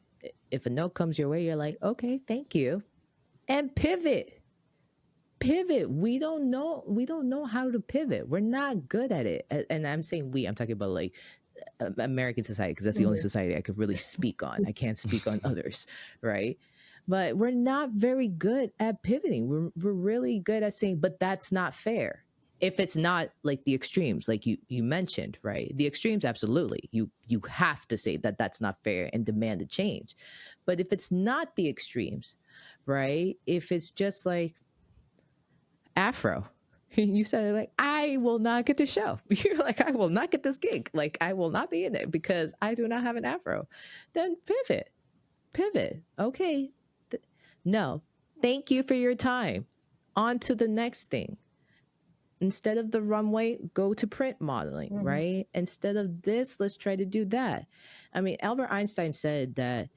if a no comes your way, you're like, okay, thank you, and pivot. Pivot. We don't know how to pivot. We're not good at it. And I'm saying we. I'm talking about like American society because that's the only Mhm. society I could really speak on. I can't speak on others, right? But we're not very good at pivoting. We're really good at saying, but that's not fair. If it's not like the extremes, like you mentioned, right? The extremes, absolutely. You have to say that that's not fair and demand a change. But if it's not the extremes, right? If it's just like Afro. You said it like, I will not get the show. You're like, I will not get this gig. Like, I will not be in it because I do not have an Afro. Then pivot. Pivot. Okay. No. Thank you for your time. On to the next thing. Instead of the runway, go to print modeling, Mhm. right? Instead of this, let's try to do that. I mean, Albert Einstein said that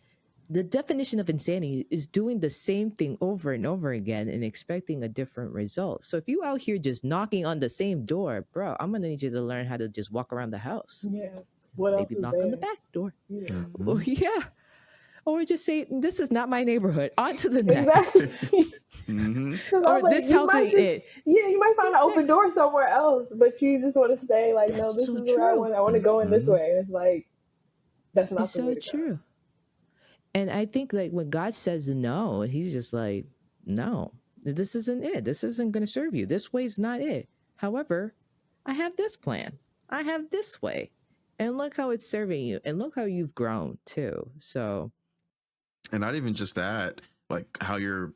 the definition of insanity is doing the same thing over and over again and expecting a different result. So if you out here just knocking on the same door, bro, I'm gonna need you to learn how to just walk around the house. Yeah. What else Maybe is knock on the there? back door. Yeah. Oh, Mhm. yeah. Or just say, this is not my neighborhood. On to the next. Exactly. Mm-hmm. Because I Or was like, this you house might ain't just, it. yeah, you might find an open Next. door somewhere else, but you just want to stay like, That's no, this so is where I true. want. I want to go in this Mm-hmm. way, and it's like that's It's not the way so to go. true. And I think like when God says no, he's just like, no, this isn't it. This isn't going to serve you. This way's not it. However, I have this plan. I have this way. And look how it's serving you. And look how you've grown too. So, And not even just that, like how you're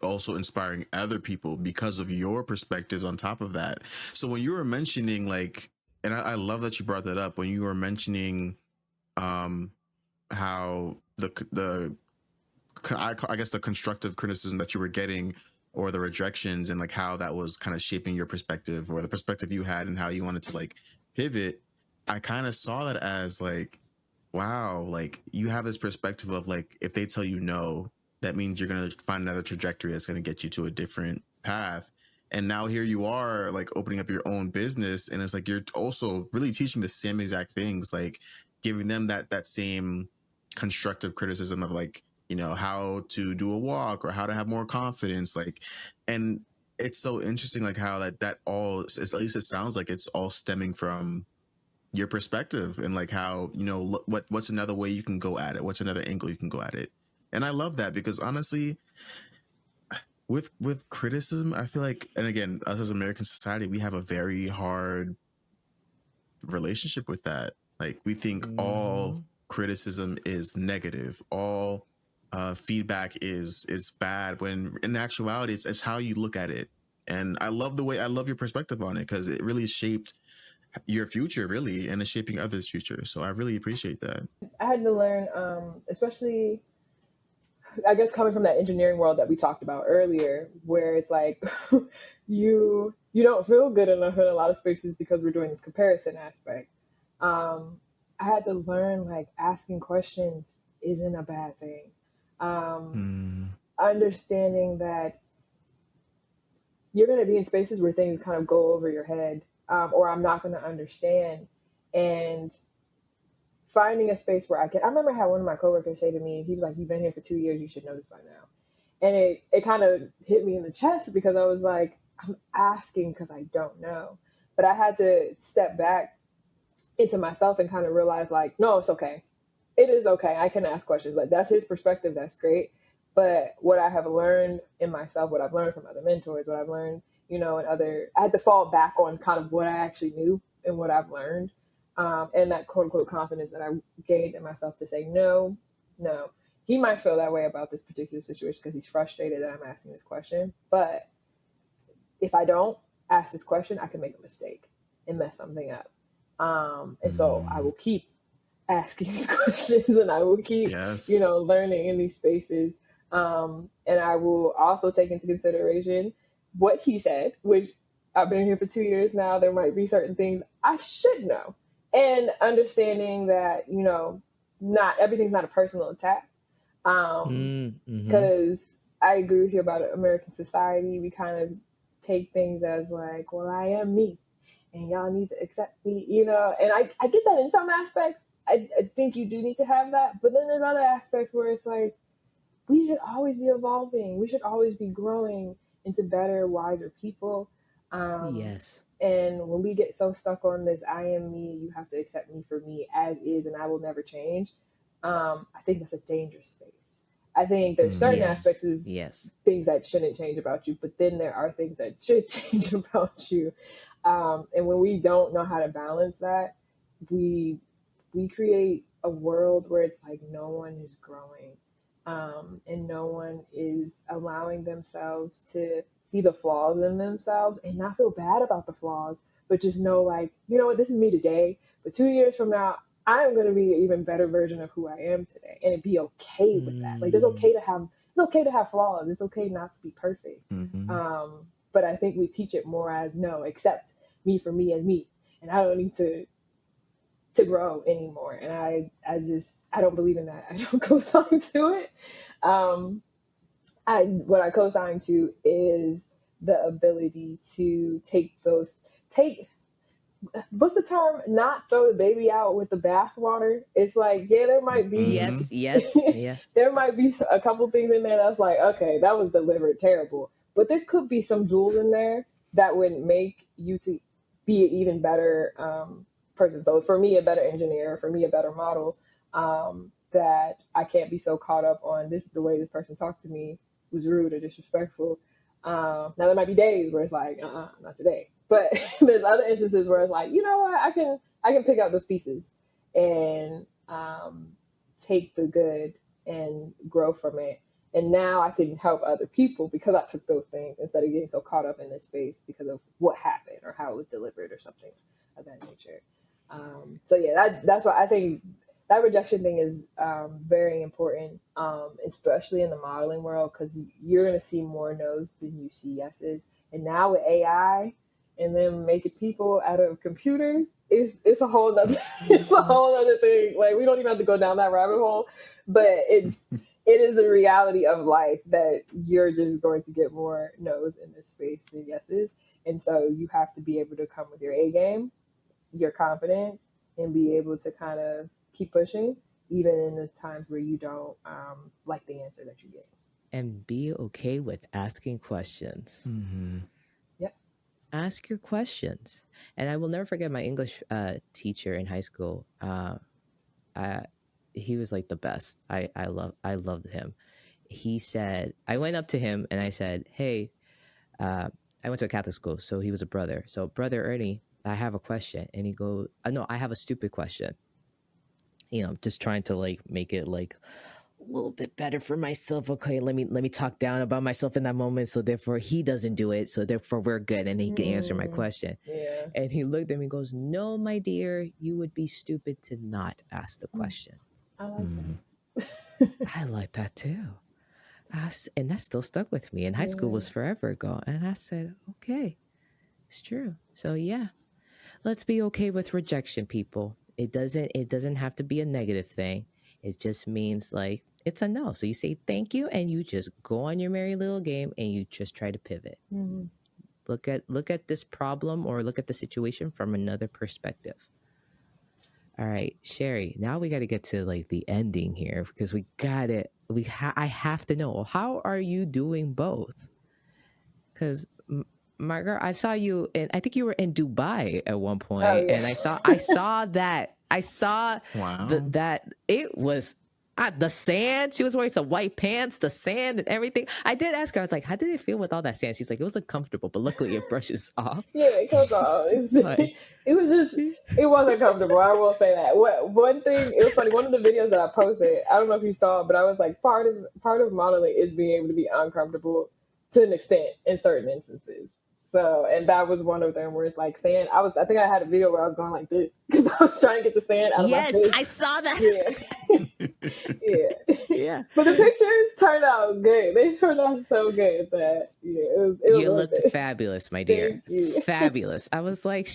also inspiring other people because of your perspectives on top of that. So when you were mentioning like, and I love that you brought that up when you were mentioning um how I guess the constructive criticism that you were getting or the rejections and like how that was kind of shaping your perspective or the perspective you had and how you wanted to like pivot. I kind of saw that as like, wow, like you have this perspective of like, if they tell you no, that means you're going to find another trajectory that's going to get you to a different path. And now here you are like opening up your own business. And it's like, you're also really teaching the same exact things, like giving them that same constructive criticism of like, you know, how to do a walk or how to have more confidence. Like, and it's so interesting, like how that all, at least it sounds like it's all stemming from your perspective and like how, you know, what's another way you can go at it? What's another angle you can go at it? And I love that because honestly, with criticism, I feel like, and again, us as American society, we have a very hard relationship with that. Like we think all mhm. criticism is negative, all feedback is bad. When in actuality, it's how you look at it. And I love your perspective on it because it really shaped your future, really, and it's shaping others' future. So I really appreciate that. I had to learn, especially I guess coming from that engineering world that we talked about earlier, where it's like you don't feel good enough in a lot of spaces because we're doing this comparison aspect. Um, I had to learn like asking questions isn't a bad thing. Um, Mm, Understanding that you're going to be in spaces where things kind of go over your head, or I'm not going to understand, and finding a space where I can. I remember how one of my coworkers say to me, he was like, "You've been here for 2 years. You should know this by now." And it kind of hit me in the chest because I was like, I'm asking because I don't know. But I had to step back into myself and kind of realize, like, no, it's okay. It is okay. I can ask questions. Like, that's his perspective. That's great. But what I have learned in myself, what I've learned from other mentors, what I've learned, and I had to fall back on kind of what I actually knew and what I've learned, and that quote unquote confidence that I gained in myself to say, no, no. He might feel that way about this particular situation because he's frustrated that I'm asking this question. But if I don't ask this question, I can make a mistake and mess something up. And so I mm, will keep asking these questions and I will keep, yes. learning in these spaces. And I will also take into consideration what he said, which I've been here for 2 years now. There might be certain things I should know. And understanding that, not everything's not a personal attack. Mm-hmm. Because I agree with you about American society. We kind of take things as like, well, I am me and y'all need to accept me, and I get that in some aspects. I think you do need to have that. But then there's other aspects where it's like, we should always be evolving. We should always be growing into better, wiser people. Yes. And when we get so stuck on this, I am me, you have to accept me for me as is, and I will never change. I think that's a dangerous space. I think there's certain Yes. aspects of Yes. things that shouldn't change about you, but then there are things that should change about you. And when we don't know how to balance that, we create a world where it's like no one is growing, and no one is allowing themselves to see the flaws in themselves and not feel bad about the flaws, but just know, like, you know what, this is me today, but 2 years from now, I'm going to be an even better version of who I am today, and be okay with that. Like, it's okay to have flaws. It's okay not to be perfect. But I think we teach it more as, no, accept me for me as me, and I don't need to grow anymore. And I don't believe in that. I don't co-sign to it. What I co-sign to is the ability to take what's the term? Not throw the baby out with the bathwater. It's like, yeah, there might be Yes. Yes. Yeah. there might be a couple things in there that's like, okay, that was delivered terrible, but there could be some jewels in there that would make you to be an even better person. So for me, a better engineer, for me, a better model. That I can't be so caught up on the way this person talked to me was rude or disrespectful. Now there might be days where it's like, not today. But there's other instances where it's like, you know what, I can pick out those pieces and take the good and grow from it. And now I can help other people because I took those things instead of getting so caught up in this space because of what happened or how it was delivered or something of that nature. So yeah, that's why I think that rejection thing is very important, especially in the modeling world, because you're going to see more no's than you see yeses. And now with AI and then making people out of computers, it's a whole nother it's a whole other thing. Like, we don't even have to go down that rabbit hole, but it is a reality of life that you're just going to get more no's in this space than yeses. And so you have to be able to come with your A game, your confidence, and be able to kind of keep pushing, even in the times where you don't like the answer that you get. And be okay with asking questions. Yep. Ask your questions. And I will never forget my English teacher in high school. He was like the best. I loved him. He said, I went up to him and I said, hey, I went to a Catholic school, so he was a brother. So, Brother Ernie, I have a question. And he goes, no, I have a stupid question. Just trying to like make it like a little bit better for myself. Okay, let me talk down about myself in that moment, so therefore he doesn't do it, so therefore we're good, and he can answer my question. Yeah. And he looked at me and goes, no, my dear, you would be stupid to not ask the question. I like that. I like that too. And that still stuck with me. And high school was forever ago. And I said, okay, it's true. So yeah, let's be okay with rejection, people. It doesn't have to be a negative thing. It just means like it's a no. So you say thank you and you just go on your merry little game and you just try to pivot. Look at this problem or look at the situation from another perspective. All right, Sheri, now we got to get to like the ending here because we got it. I have to know, how are you doing both? Because my girl, I saw you, and I think you were in Dubai at one point, and I saw that. I saw that it was the sand. She was wearing some white pants, the sand and everything. I did ask her, I was like, how did it feel with all that sand? She's like, it was uncomfortable, but luckily it brushes off. Yeah, it comes off. It wasn't comfortable. I will say that. One thing, it was funny. One of the videos that I posted, I don't know if you saw it, but I was like, part of modeling is being able to be uncomfortable to an extent in certain instances. So, and that was one of them where it's like sand. I think I had a video where I was going like this because I was trying to get the sand out of my face. Yes, I saw that. Yeah. Yeah. But the pictures turned out good. They turned out so good that yeah, it was You worth looked it. fabulous, my dear. Thank you. Fabulous. I was like,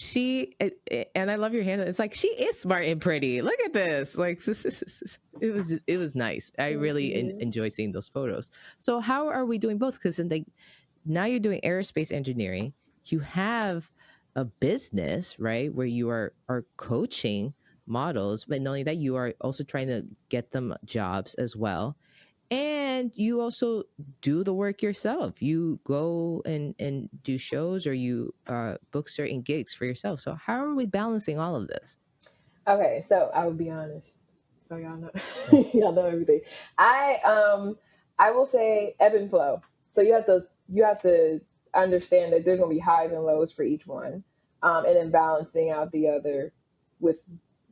and I love your hand. It's like she is smart and pretty. Look at this. Like it was nice. I Thank really you. enjoy seeing those photos. So how are we doing both? Because now you're doing aerospace engineering. You have a business, right, where you are coaching models, but not only that, you are also trying to get them jobs as well, and you also do the work yourself. You go and do shows, or you book certain gigs for yourself. So how are we balancing all of this? Okay, so I will be honest. So y'all know, Mm. y'all know everything. I will say ebb and flow. So you have to understand that there's gonna be highs and lows for each one, and then balancing out the other with,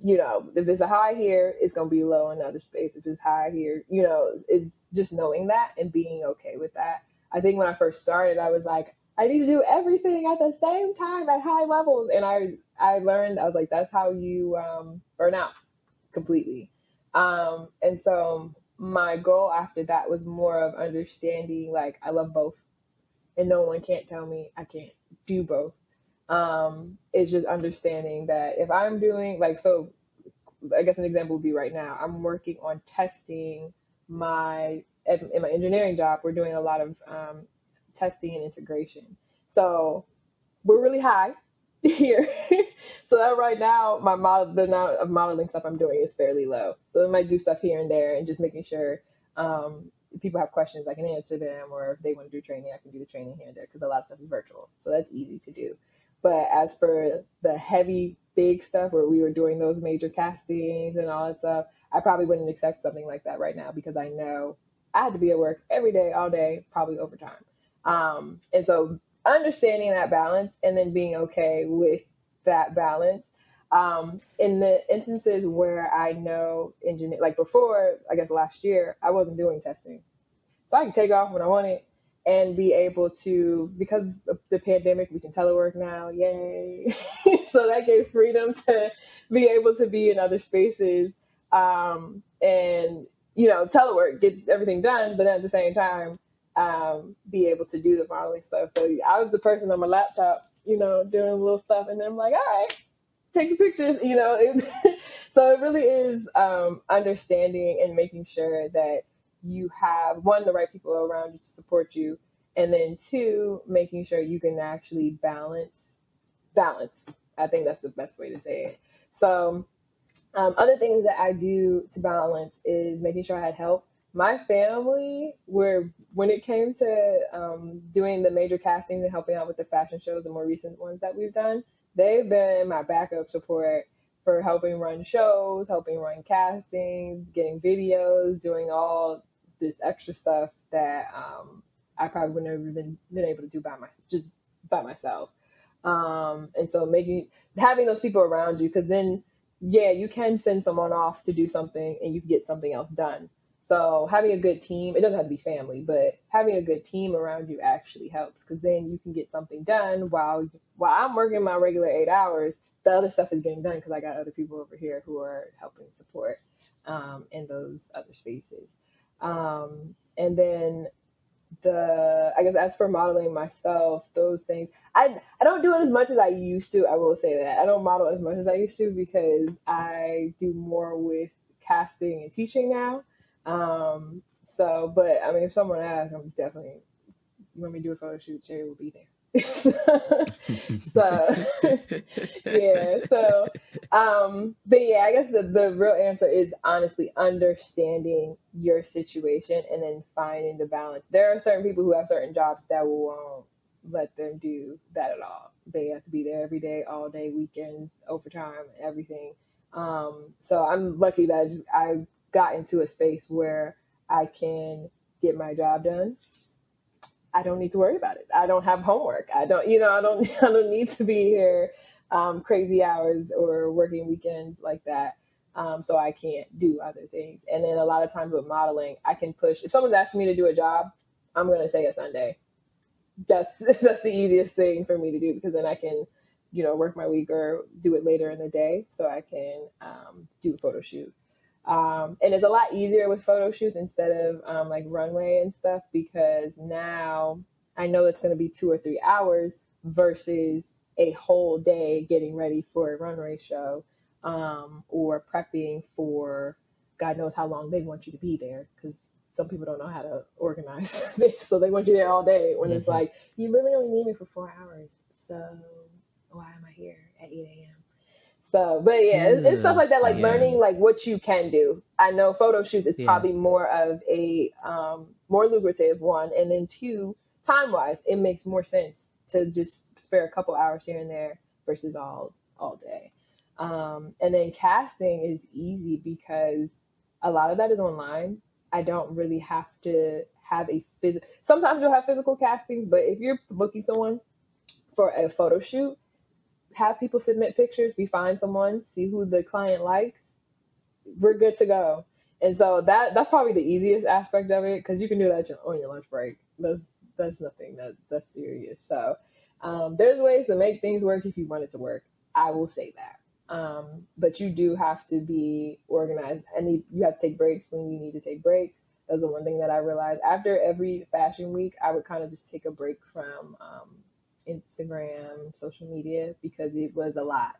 if it's a high here, it's gonna be low in another space. If it's high here, it's just knowing that and being okay with that. I think when I first started, I was like, I need to do everything at the same time at high levels, and I learned, I was like, that's how you burn out completely. And so my goal after that was more of understanding, like, I love both, and no one can't tell me I can't do both. It's just understanding that if I'm doing, like, so I guess an example would be right now, I'm working on testing in my engineering job, we're doing a lot of testing and integration. So we're really high here. So that right now, the amount of modeling stuff I'm doing is fairly low. So I might do stuff here and there, and just making sure if people have questions, I can answer them, or if they want to do training, I can do the training here and there, because a lot of stuff is virtual. So that's easy to do. But as for the heavy, big stuff where we were doing those major castings and all that stuff, I probably wouldn't accept something like that right now, because I know I had to be at work every day, all day, probably overtime. And so understanding that balance, and then being okay with that balance. In the instances where I know engineer, like before, I guess last year, I wasn't doing testing. So I can take off when I want it and be able to, because of the pandemic, we can telework now. Yay. So that gave freedom to be able to be in other spaces, and, telework, get everything done, but at the same time, be able to do the modeling stuff. So I was the person on my laptop, doing little stuff. And then I'm like, all right, take some pictures. So it really is understanding and making sure that you have, one, the right people around you to support you, and then two, making sure you can actually balance. I think that's the best way to say it. So other things that I do to balance is making sure I had help. My family were, when it came to doing the major castings and helping out with the fashion shows, the more recent ones that we've done, they've been my backup support for helping run shows, helping run castings, getting videos, doing all this extra stuff that I probably would never been able to do by myself. And so having those people around you, because then, yeah, you can send someone off to do something and you can get something else done. So having a good team, it doesn't have to be family, but having a good team around you actually helps, because then you can get something done while I'm working my regular 8 hours. The other stuff is getting done because I got other people over here who are helping support in those other spaces. And then I guess as for modeling myself, those things, I don't do it as much as I used to. I will say that I don't model as much as I used to, because I do more with casting and teaching now. But I mean, if someone asks, I'm definitely, you want me to do a photo shoot, Sheri will be there. So yeah, but yeah, I guess the real answer is honestly understanding your situation and then finding the balance. There are certain people who have certain jobs that won't let them do that at all. They have to be there every day, all day, weekends, overtime, everything. So I'm lucky that I got into a space where I can get my job done. I don't need to worry about it. I don't have homework. I don't need to be here crazy hours or working weekends like that. So I can't do other things. And then a lot of times with modeling, I can push. If someone's asking me to do a job, I'm going to say a Sunday. That's the easiest thing for me to do, because then I can, work my week or do it later in the day so I can do a photo shoot. And it's a lot easier with photo shoots instead of like runway and stuff, because now I know it's going to be 2 or 3 hours versus a whole day getting ready for a runway show, or prepping for God knows how long they want you to be there, because some people don't know how to organize this, so they want you there all day when it's Mm-hmm. like, you really only need me for 4 hours, so why am I here at 8 a.m.? So, but yeah, it's stuff Ooh, like that, like yeah, learning like what you can do. I know photo shoots is yeah. probably more of a more lucrative one, and then two, time wise, it makes more sense to just spare a couple hours here and there versus all day. And then casting is easy because a lot of that is online. I don't really have to have a physical. Sometimes you'll have physical castings, but if you're booking someone for a photo shoot, have people submit pictures, we find someone, see who the client likes, we're good to go. And so that's probably the easiest aspect of it, because you can do that on your lunch break. That's nothing that's serious. So there's ways to make things work if you want it to work. I will say that. But you do have to be organized, and you have to take breaks when you need to take breaks. That's the one thing that I realized after every fashion week. I would kind of just take a break from Instagram, social media, because it was a lot.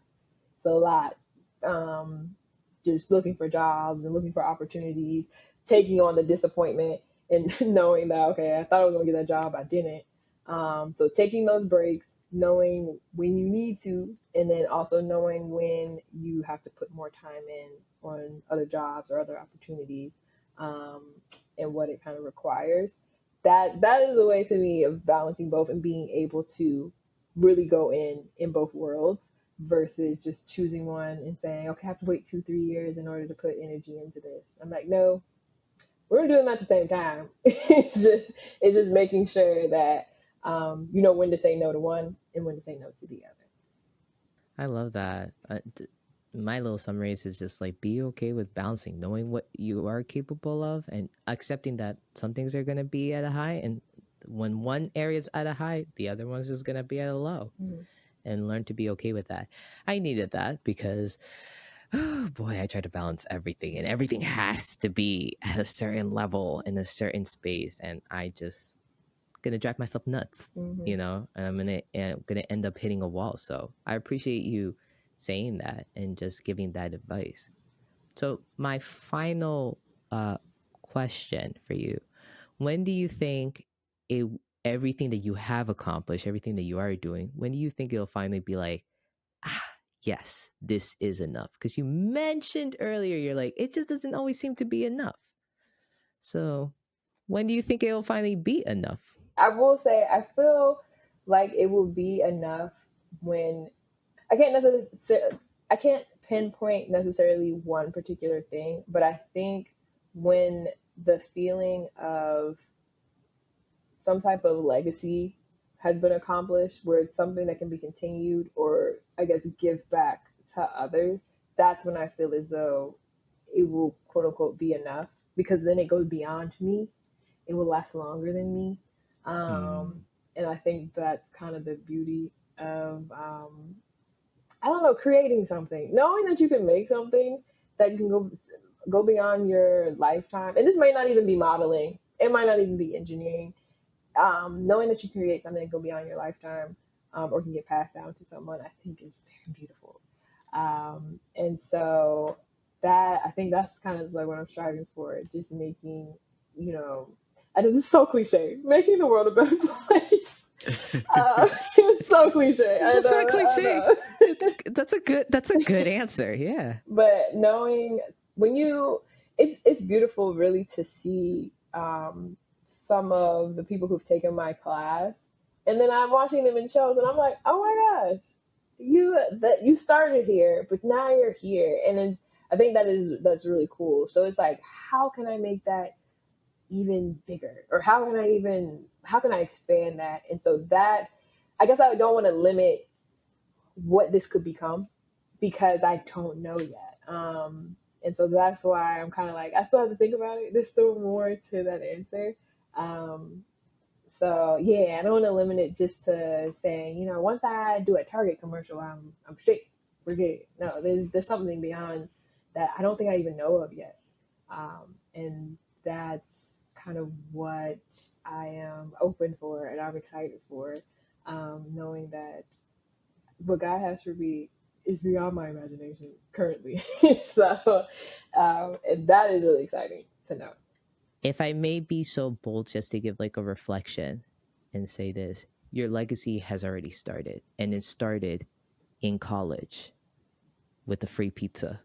It's a lot. Um, just looking for jobs and looking for opportunities, taking on the disappointment and knowing that, okay, I thought I was going to get that job, I didn't. So taking those breaks, knowing when you need to, and then also knowing when you have to put more time in on other jobs or other opportunities, um, and what it kind of requires. That is a way to me of balancing both and being able to really go in both worlds versus just choosing one and saying, okay, I have to wait 2, 3 years in order to put energy into this. I'm like, no, we're gonna do them at the same time. It's just making sure that you know when to say no to one and when to say no to the other. I love that. My little summaries is just like be okay with balancing, knowing what you are capable of, and accepting that some things are gonna be at a high, and when one area is at a high, the other one's just gonna be at a low, Mm-hmm. and learn to be okay with that. I needed that because, oh boy, I try to balance everything, and everything has to be at a certain level in a certain space, and I just gonna drive myself nuts, Mm-hmm. you know, and I'm gonna end up hitting a wall. So I appreciate you saying that and just giving that advice. So my final uh, question for you: when do you think it everything that you have accomplished, everything that you are doing, when do you think it'll finally be like, ah, yes, this is enough? Because you mentioned earlier, you're like, it just doesn't always seem to be enough. So when do you think it'll finally be enough? I will say I feel like it will be enough when I can't pinpoint necessarily one particular thing, but I think when the feeling of some type of legacy has been accomplished, where it's something that can be continued or I guess give back to others, that's when I feel as though it will quote unquote be enough, because then it goes beyond me. It will last longer than me. Mm, And I think that's kind of the beauty of I don't know, creating something, knowing that you can make something that can go beyond your lifetime. And this might not even be modeling. It might not even be engineering. Knowing that you can create something that go beyond your lifetime, or can get passed down to someone, I think is very beautiful. And so that I think that's kind of like what I'm striving for, just making, you know, I know this is so cliche, making the world a better place. It's so it's cliche. I that's not know, I cliche. know. That's a good answer. Yeah. But knowing when you, it's beautiful, really, to see some of the people who've taken my class, and then I'm watching them in shows, and I'm like, oh my gosh, you started here, but now you're here, and I think that's really cool. So it's like, how can I make that even bigger, or how can I expand that? And so that, I guess I don't want to limit what this could become, because I don't know yet. And so that's why I'm kind of like, I still have to think about it. There's still more to that answer. Um, so yeah, I don't want to limit it just to saying, once I do a Target commercial, I'm straight. We're good. No, there's something beyond that I don't think I even know of yet. And that's kind of what I am open for and I'm excited for, knowing that what God has for me is beyond my imagination currently. So, and that is really exciting to know. If I may be so bold just to give like a reflection and say this, your legacy has already started, and it started in college with the free pizza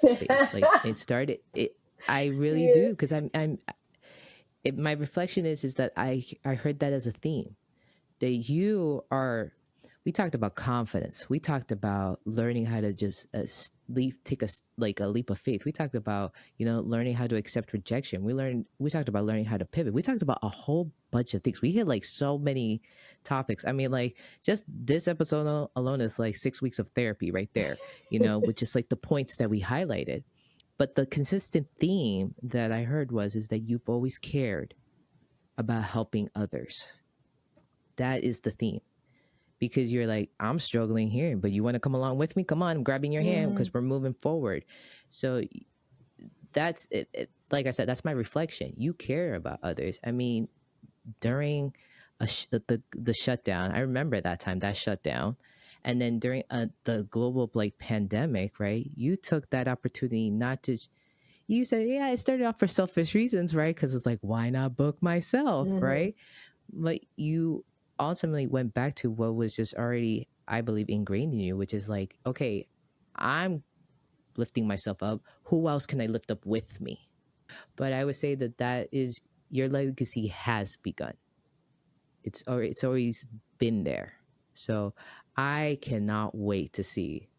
space. Like it started it. I really Yeah. do, because my reflection is that I heard that as a theme, that you are, we talked about confidence, we talked about learning how to just take like a leap of faith, we talked about, you know, learning how to accept rejection, we talked about learning how to pivot, we talked about a whole bunch of things, we hit like so many topics. I mean, like, just this episode alone is like 6 weeks of therapy right there, you know, with just like the points that we highlighted. But the consistent theme that I heard is that you've always cared about helping others. That is the theme, because you're like, I'm struggling here, but you want to come along with me? Come on, I'm grabbing your hand Mhm. because we're moving forward. So that's it, like I said, that's my reflection. You care about others. I mean, during the shutdown, I remember that time, that shutdown, and then during the global like pandemic, right? You took that opportunity not to. You said, yeah, I started off for selfish reasons, right? Because it's like, why not book myself, Mhm. right? But you ultimately went back to what was just already, I believe, ingrained in you, which is like, okay, I'm lifting myself up. Who else can I lift up with me? But I would say that that is, your legacy has begun. It's always been there. So I cannot wait to see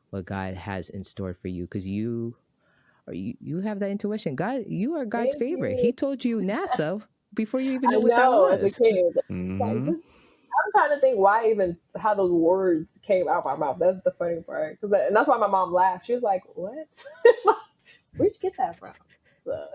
what God has in store for you, because you have that intuition. God, you are God's Thank favorite. He you. told you NASA before you even I knew what that know as a was. kid, like Mm-hmm. this, I'm trying to think why even how those words came out my mouth. That's the funny part, and that's why my mom laughed. She was like, "What? Where'd you get that from?" So,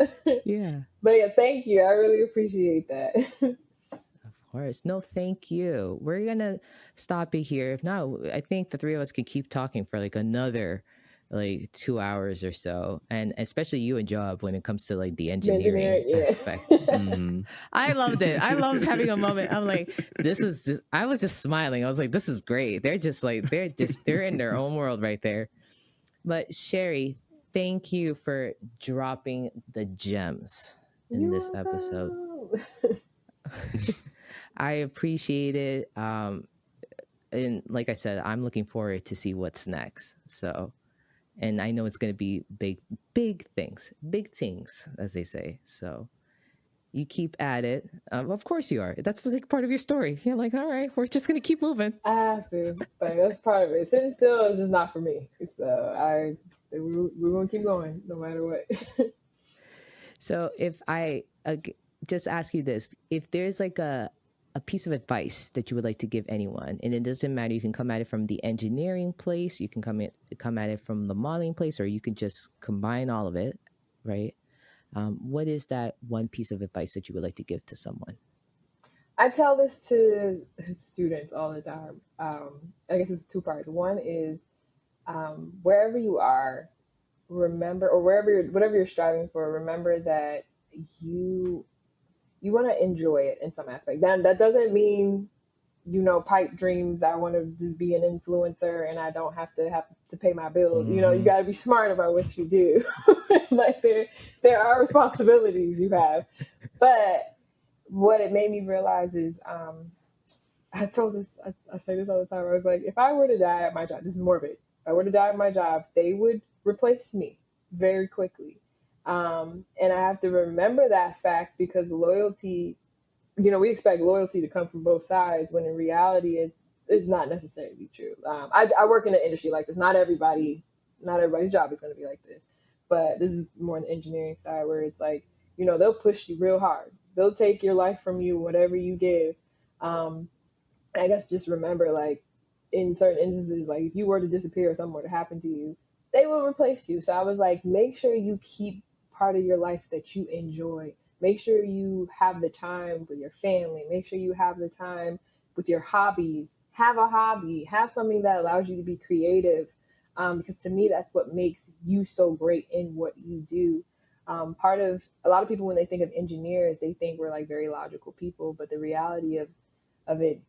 Yeah. but yeah, thank you. I really appreciate that. Of course. No, thank you. We're gonna stop it here. If not, I think the three of us could keep talking for like another like 2 hours or so. And especially you and Job when it comes to like the The engineer, engineering aspect. yeah. Mm-hmm. I loved it. I loved having a moment. I'm like, I was just smiling. I was like, this is great. They're in their own world right there. But Sheri, thank you for dropping the gems in this You're episode. welcome. I appreciate it. And like I said, I'm looking forward to see what's next. So, and I know it's going to be big things, as they say. So you keep at it. Of course you are. That's like part of your story. You're like, all right, we're just going to keep moving. I have to, but that's part of it. Sitting still is just not for me. So we're gonna keep going no matter what. So if I just ask you this, if there's like a piece of advice that you would like to give anyone, and it doesn't matter, you can come at it from the engineering place, you can come at it from the modeling place, or you can just combine all of it, right? What is that one piece of advice that you would like to give to someone? I tell this to students all the time. I guess it's two parts. One is wherever you are, remember, or whatever you're striving for, remember that you you want to enjoy it in some aspect. That doesn't mean pipe dreams. I want to just be an influencer and I don't have to pay my bills. You Mm-hmm. got to be smart about what you do. Like there are responsibilities you have, but what it made me realize is I say this all the time. I was like, if I were to die at my job, this is morbid. If I were to die at my job, they would replace me very quickly. And I have to remember that fact because loyalty, we expect loyalty to come from both sides when in reality it's not necessarily true. I work in an industry like this. Not everybody's job is going to be like this, but this is more on the engineering side where it's like, they'll push you real hard. They'll take your life from you, whatever you give. Um, I guess just remember, like, in certain instances, like if you were to disappear or something were to happen to you, they will replace you. So I was like, make sure you keep part of your life that you enjoy. Make sure you have the time with your family. Make sure you have the time with your hobbies. Have a hobby. Have something that allows you to be creative. because to me, that's what makes you so great in what you do. Part of a lot of people, when they think of engineers, they think we're like very logical people, but the reality of it,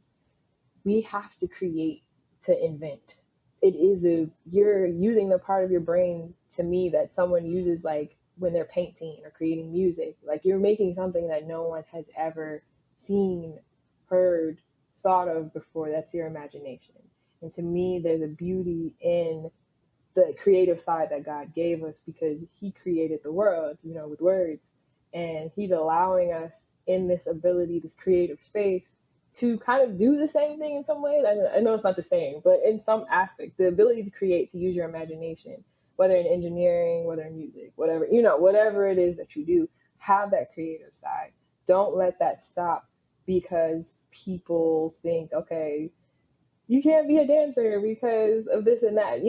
we have to create to invent. It is you're using the part of your brain, to me, that someone uses like when they're painting or creating music. Like you're making something that no one has ever seen, heard, thought of before. That's your imagination. And to me, there's a beauty in the creative side that God gave us, because he created the world, with words. And he's allowing us in this ability, this creative space, to kind of do the same thing in some ways. I know it's not the same, but in some aspect, the ability to create, to use your imagination, whether in engineering, whether in music, whatever, whatever it is that you do, have that creative side. Don't let that stop because people think, okay, you can't be a dancer because of this and that.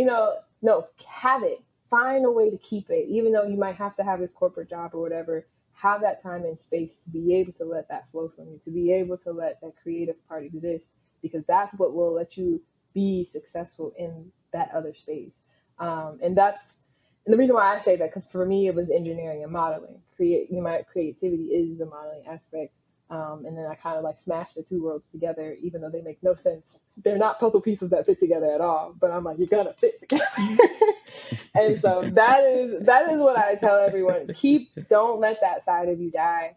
No, have it. Find a way to keep it, even though you might have to have this corporate job or whatever. Have that time and space to be able to let that flow from you, to be able to let that creative part exist, because that's what will let you be successful in that other space. And the reason why I say that, because for me, it was engineering and modeling. My creativity is the modeling aspect. And then I kind of like smash the two worlds together, even though they make no sense. They're not puzzle pieces that fit together at all. But I'm like, you're gonna fit together. And so that is what I tell everyone. Don't let that side of you die,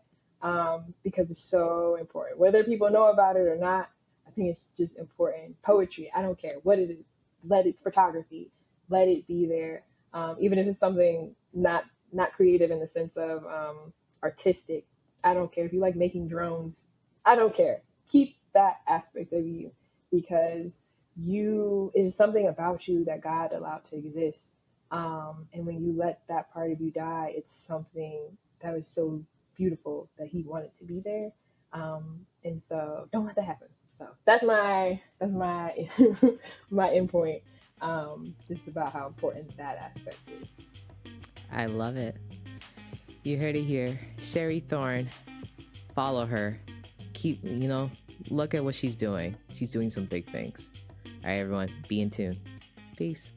because it's so important. Whether people know about it or not, I think it's just important. Poetry, I don't care what it is. Photography, let it be there. Even if it's something not creative in the sense of artistic. I don't care if you like making drones. I don't care. Keep that aspect of you, because it is something about you that God allowed to exist. And when you let that part of you die, it's something that was so beautiful that he wanted to be there. And so don't let that happen. So that's my my endpoint. Just about how important that aspect is. I love it. You heard it here. Sheri Thorne. Follow her. Keep, look at what she's doing. She's doing some big things. All right, everyone, be in tune. Peace.